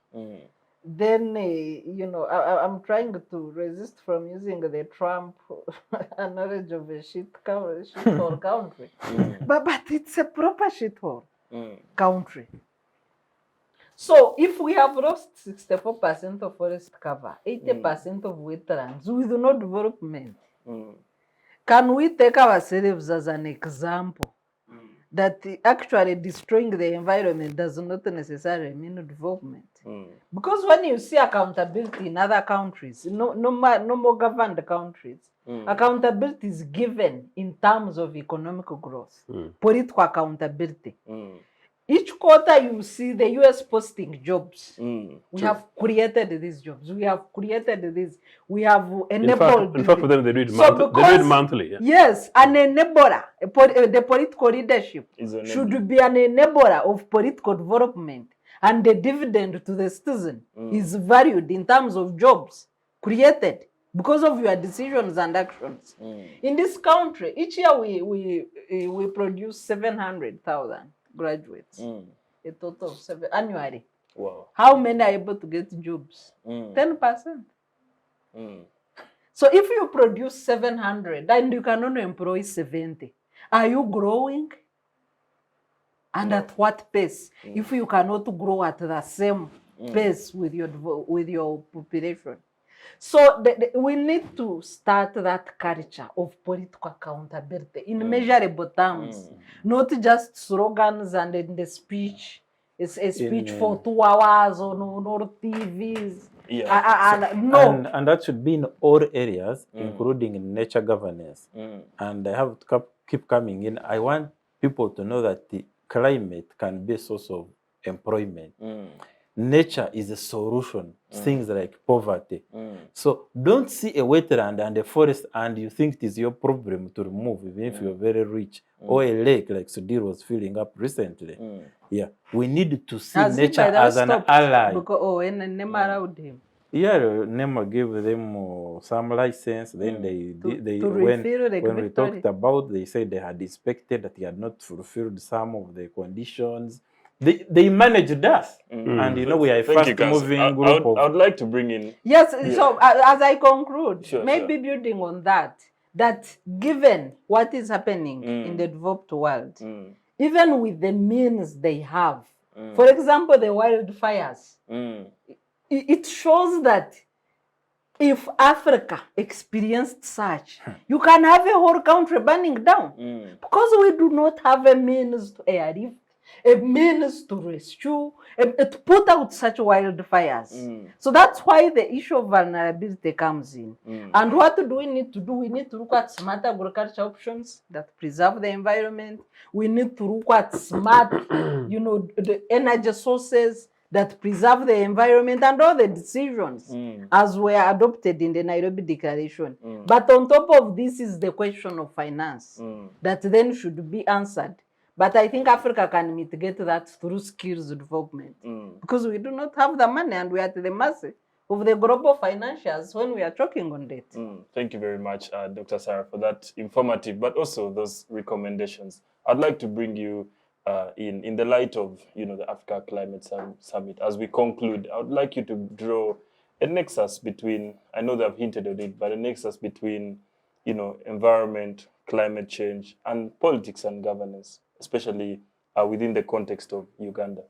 S3: then, I'm trying to resist from using the Trump knowledge of a shithole country. But it's a proper shithole country. So if we have lost 64% of forest cover, 80% of wetlands with no development, Can we take ourselves as an example that actually destroying the environment does not necessarily mean development? Because when you see accountability in other countries, no more governed countries, accountability is given in terms of economic growth, political accountability. Each quarter you see the US posting jobs. We have created these jobs. We have created this. We have enabled.
S4: In fact, for them, they do it, monthly. Yeah.
S3: Yes, an enabler. The political leadership should be an enabler of political development. And the dividend to the citizen is valued in terms of jobs created because of your decisions and actions. In this country, each year we produce 700,000 graduates. A total of 7 annually.
S1: Wow.
S3: How many are able to get jobs? 10%. So if you produce 700 and you can only employ 70, are you growing? And at what pace? If you cannot grow at the same pace with your population. So we need to start that culture of political accountability in measurable terms, not just slogans and in the speech. It's a speech for 2 hours on TVs.
S2: Yeah.
S3: No.
S2: And that should be in all areas, including in nature governance. And I have to keep coming in. I want people to know that the climate can be a source of employment. Nature is a solution, things like poverty. So don't see a wetland and a forest and you think it is your problem to remove, even if you're very rich, or a lake like Sudir was filling up recently. Yeah, we need to see nature as an ally.
S3: Because, and Nema allowed him.
S2: Yeah, Nema gave them some license. Then when we talked about, they said they had inspected that he had not fulfilled some of the conditions. They managed us, and we are a fast-moving group.
S1: I would like to bring in.
S3: Yes, so as I conclude, maybe building on that given what is happening in the developed world, even with the means they have, for example, the wildfires, it shows that if Africa experienced such, you can have a whole country burning down because we do not have a means to airlift, a means to rescue, to put out such wildfires. So that's why the issue of vulnerability comes in. And what do we need to do? We need to look at smart agriculture options that preserve the environment. We need to look at smart, the energy sources that preserve the environment and all the decisions as were adopted in the Nairobi Declaration. But on top of this is the question of finance that then should be answered. But I think Africa can mitigate that through skills development because we do not have the money and we are at the mercy of the global financials when we are talking on it.
S1: Thank you very much, Dr. Sarah, for that informative, but also those recommendations. I'd like to bring you in the light of the Africa Climate Summit. As we conclude, I would like you to draw a nexus between, I know they've hinted at it, but a nexus between environment, climate change, and politics and governance, especially within the context of Uganda.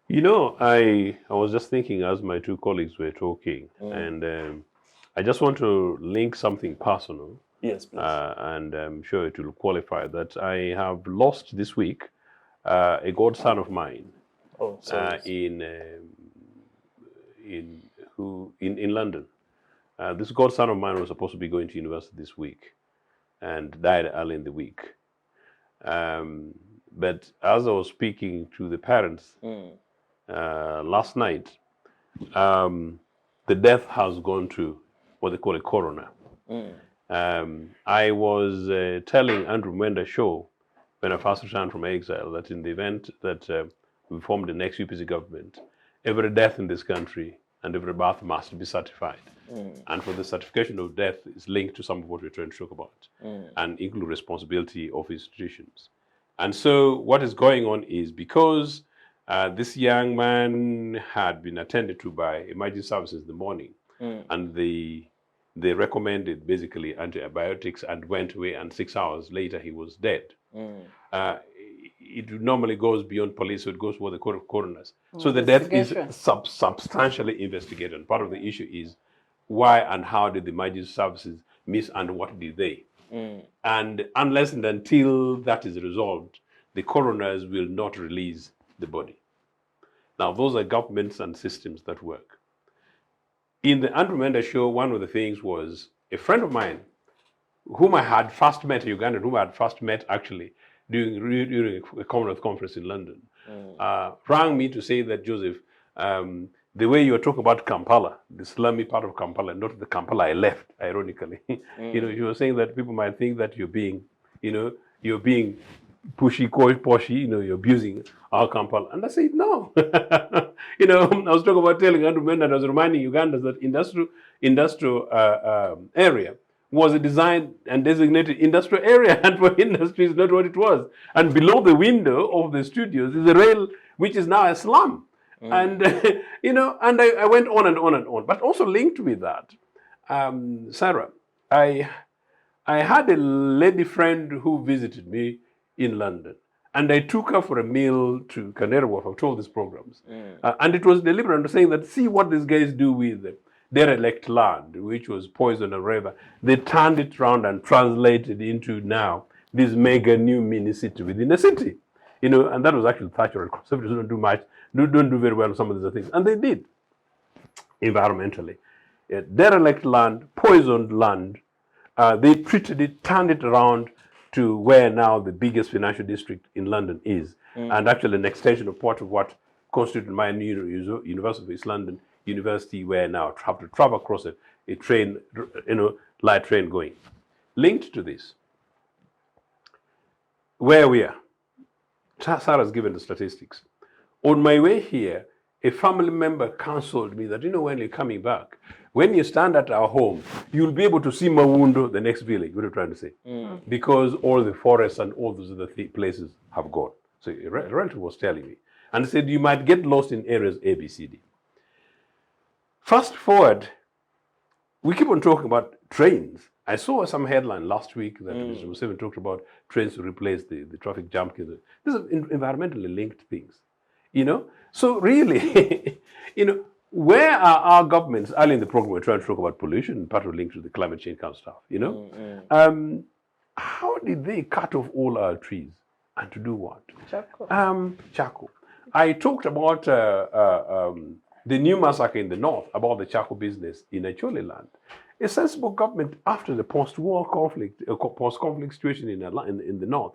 S4: I was just thinking as my two colleagues were talking, and I just want to link something personal.
S1: Yes, please.
S4: And I'm sure it will qualify that I have lost this week a godson of mine in London. This godson of mine was supposed to be going to university this week and died early in the week. But as I was speaking to the parents last night, the death has gone to what they call a coroner. I was telling Andrew Mwenda Shaw when I first returned from exile that in the event that we formed the next UPC government, every death in this country and every birth must be certified. And for the certification of death is linked to some of what we're trying to talk about and include responsibility of institutions. And so what is going on is because this young man had been attended to by emergency services in the morning and they recommended basically antibiotics and went away, and 6 hours later he was dead. It normally goes beyond police, so it goes with the court of coroners. So the death is substantially investigated. And part of the issue is why and how did the emergency services miss and what did they? And unless and until that is resolved, the coroners will not release the body. Now, those are governments and systems that work. In the Andrew Menda show, one of the things was a friend of mine, whom I had first met in Uganda, whom I had first met actually during a Commonwealth conference in London, rang me to say that, Joseph, the way you were talking about Kampala, the slummy part of Kampala, not the Kampala I left, ironically. You were saying that people might think that you're being, you're being pushy, poshy, you're abusing our Kampala. And I said, no. I was talking about telling Andrew Menda, I was reminding Ugandans that industrial area was a designed and designated industrial area, and for industry is not what it was. And below the window of the studios is a rail, which is now a slum. And, and I went on and on and on. But also linked with that, Sarah, I had a lady friend who visited me in London. And I took her for a meal to Canary Wharf. I've told these programs. And it was deliberate, saying that, see what these guys do with derelict land, which was poison and whatever. They turned it around and translated into now this mega new mini city within a city. And that was actually Thatcher. Conservatives don't do much, don't do very well on some of these things. And they did, environmentally. Derelict land, poisoned land, they treated it, turned it around to where now the biggest financial district in London is. And actually an extension of part of what constituted my University of East London University, where now have to travel across a train, light train going. Linked to this, where we are, Sarah's given the statistics. On my way here, a family member counseled me that, when you're coming back, when you stand at our home, you'll be able to see Mawundo, the next village, what are you trying to say? Because all the forests and all those other places have gone. So a relative was telling me. And said, you might get lost in areas A, B, C, D. Fast forward, we keep on talking about trains. I saw some headline last week that Mr. Museveni talked about trains to replace the traffic jam. These are environmentally linked things, So really, where are our governments? Early in the program, we're trying to talk about pollution, part of linked to the climate change kind of stuff, How did they cut off all our trees? And to do what? Charcoal. I talked about the new massacre in the north, about the charcoal business in Acholi land. A sensible government after the post-war conflict, post-conflict situation in the north,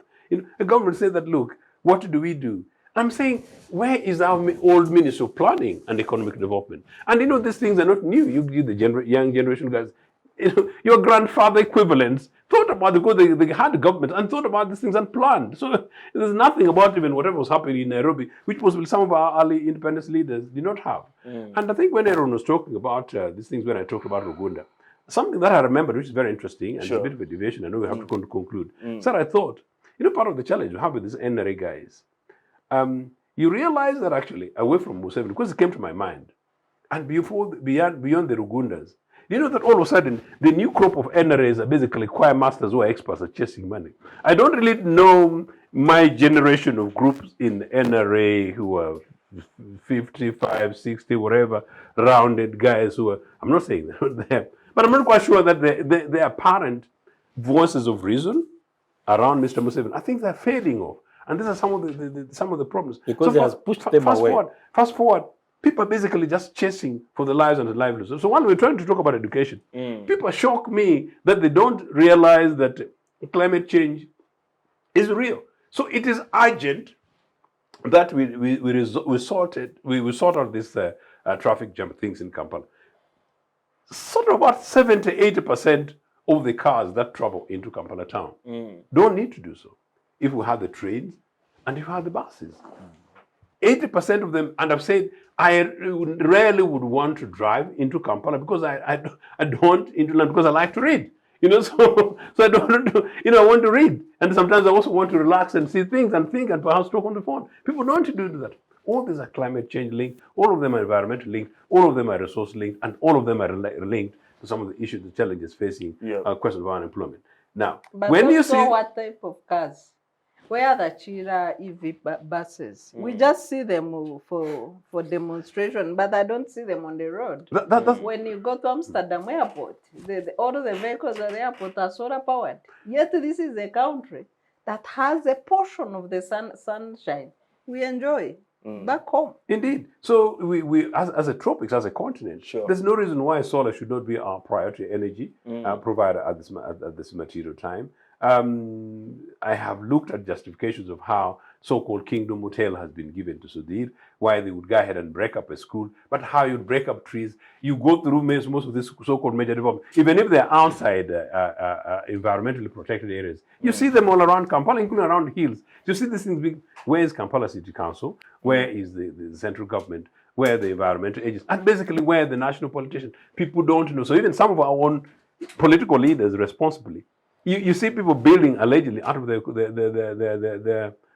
S4: a government said that, look, what do? I'm saying, where is our old Minister of Planning and Economic Development? And these things are not new. You the young generation guys, your grandfather equivalents thought about because they had government and thought about these things and planned. So there's nothing about even whatever was happening in Nairobi, which possibly some of our early independence leaders did not have. And I think when Eron was talking about these things, when I talked about Uganda, something that I remembered, which is very interesting, and it's a bit of a deviation, I know we have to conclude. So I thought, part of the challenge we have with these NRA guys, you realize that actually, away from Museveni, because it came to my mind, and beyond the Rugundas, that all of a sudden, the new crop of NRAs are basically choir masters who are experts at chasing money. I don't really know my generation of groups in NRA who are 55, 60, whatever, rounded guys who are, I'm not saying they're not there, but I'm not quite sure that the apparent voices of reason around Mr. Museveni, I think they're fading off. And these are some of the problems.
S2: Because he has pushed them away.
S4: Fast forward, people are basically just chasing for the lives and the livelihoods. So when we're trying to talk about education, people shock me that they don't realize that climate change is real. So it is urgent that we sort out this traffic jam things in Kampala. Sort of about 70-80% of the cars that travel into Kampala town don't need to do so. If we had the trains and if we had the buses. 80% of them, and I've said, I rarely would want to drive into Kampala because I don't into land because I like to read. So I don't, I want to read. And sometimes I also want to relax and see things and think and perhaps talk on the phone. People don't do that. All these are climate change linked, all of them are environmental linked, all of them are resource linked, and all of them are linked to some of the issues, the challenges facing question of unemployment. Now,
S3: but
S4: when
S3: also
S4: you see
S3: what type of cars? Where are the Chira EV buses? We just see them for demonstration, but I don't see them on the road. When you go to Amsterdam airport, all of the vehicles at the airport are solar powered. Yet this is a country that has a portion of the sunshine we enjoy back home.
S4: Indeed. So we as a tropics, as a continent, there's no reason why solar should not be our priority energy provider at this material time. I have looked at justifications of how so-called Kingdom Hotel has been given to Sudir, why they would go ahead and break up a school, but how you break up trees. You go through most of these so-called major development, even if they're outside environmentally protected areas. You see them all around Kampala, including around the hills. You see these things big. Where is Kampala City Council? Where is the central government? Where are the environmental agencies? And basically where the national politicians? People don't know. So even some of our own political leaders responsibly, you see people building allegedly out of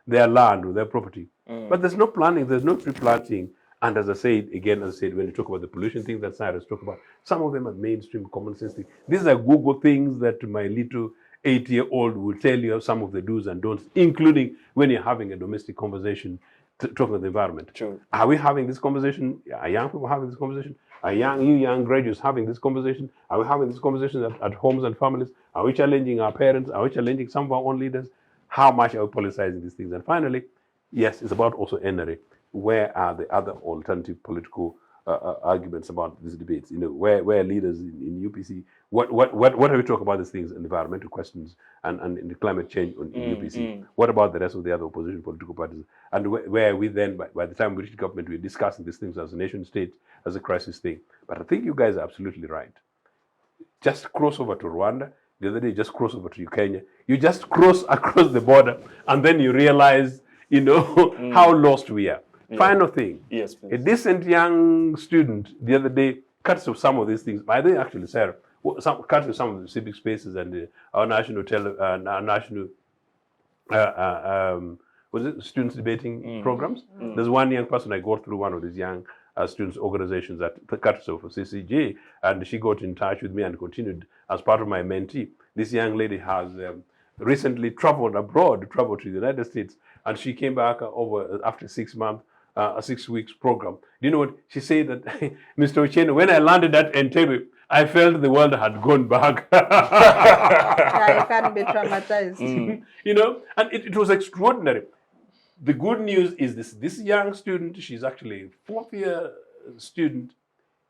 S4: their land or their property. But there's no planning, there's no pre-planting. And as I said, when you talk about the pollution thing that Cyrus talked about, some of them are mainstream common sense things. These are Google things that my little 8-year-old will tell you some of the do's and don'ts, including when you're having a domestic conversation talking about the environment.
S1: True.
S4: Are we having this conversation? Are young people having this conversation? Are you young graduates having this conversation? Are we having this conversation at homes and families? Are we challenging our parents? Are we challenging some of our own leaders? How much are we politicizing these things? And finally, yes, it's about also NRA. Where are the other alternative political arguments about these debates? Where leaders in UPC, what have we talked about these things, environmental questions and in the climate change in UPC? What about the rest of the other opposition political parties? And where we then, by the time we reach government, we're discussing these things as a nation state, as a crisis thing. But I think you guys are absolutely right. Just cross over to Rwanda. The other day, just cross over to Kenya. You just cross across the border, and then you realize, how lost we are. Yeah. Final thing.
S1: Yes, please.
S4: A decent young student the other day cuts off some of these things. I think actually, Sarah, cuts off some of the civic spaces and our national students debating programs. There's one young person I got through one of these young students organizations at the Katiso for CCG, and she got in touch with me and continued as part of my mentee. This young lady has recently traveled abroad, traveled to the United States, and she came back over after 6 months, a 6 weeks program. Do you know what? She said that, Mr. Ochieno, when I landed at Entebbe, I felt the world had gone back.
S3: Yeah, you can be traumatized.
S4: And it was extraordinary. The good news is this young student, she's actually a 4th year student,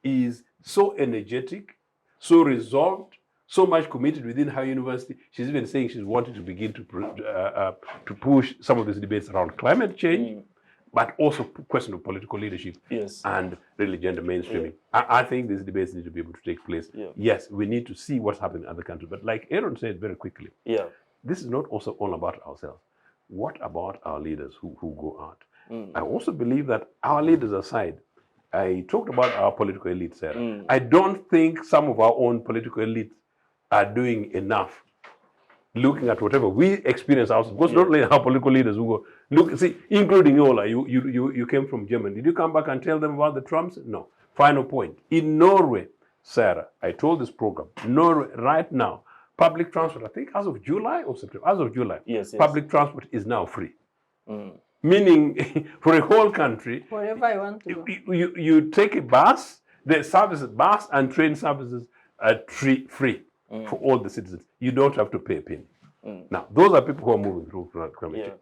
S4: is so energetic, so resolved, so much committed within her university. She's even saying she's wanting to begin to push some of these debates around climate change, but also question of political leadership and really gender mainstreaming. I think these debates need to be able to take place. Yes, we need to see what's happening in other countries. But like Eron said very quickly, this is not also all about ourselves. What about our leaders who go out? I also believe that our leaders aside, I talked about our political elites, Sarah. I don't think some of our own political elites are doing enough looking at whatever we experience ourselves. Because not only our political leaders who go, including Olaa, you came from Germany. Did you come back and tell them about the Trumps? No. Final point. In Norway, Sarah, I told this program, Norway right now, public transport, I think as of July or September, as of July, public transport is now free. Meaning, for a whole country,
S3: wherever you want to go.
S4: You take a bus, the services, bus and train services are free for all the citizens. You don't have to pay a penny. Now, those are people who are moving through climate change.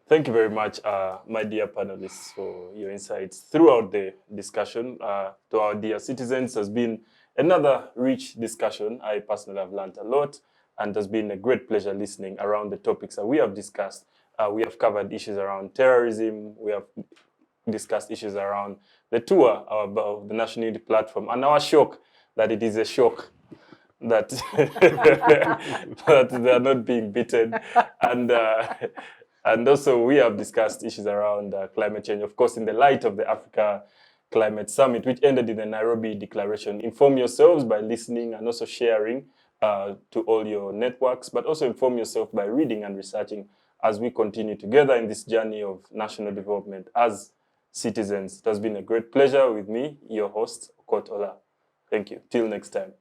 S1: Thank you very much, my dear panelists, for your insights throughout the discussion. To our dear citizens, has been another rich discussion. I personally have learned a lot, and it has been a great pleasure listening around the topics that we have discussed. We have covered issues around terrorism. We have discussed issues around the tour of the National Unity Platform, and our shock that it is a shock that, that they are not being beaten. And also we have discussed issues around climate change, of course, in the light of the Africa Climate Summit, which ended in the Nairobi Declaration. Inform yourselves by listening and also sharing to all your networks, but also inform yourself by reading and researching as we continue together in this journey of national development as citizens. It has been a great pleasure with me, your host, Okot Olaa. Thank you. Till next time.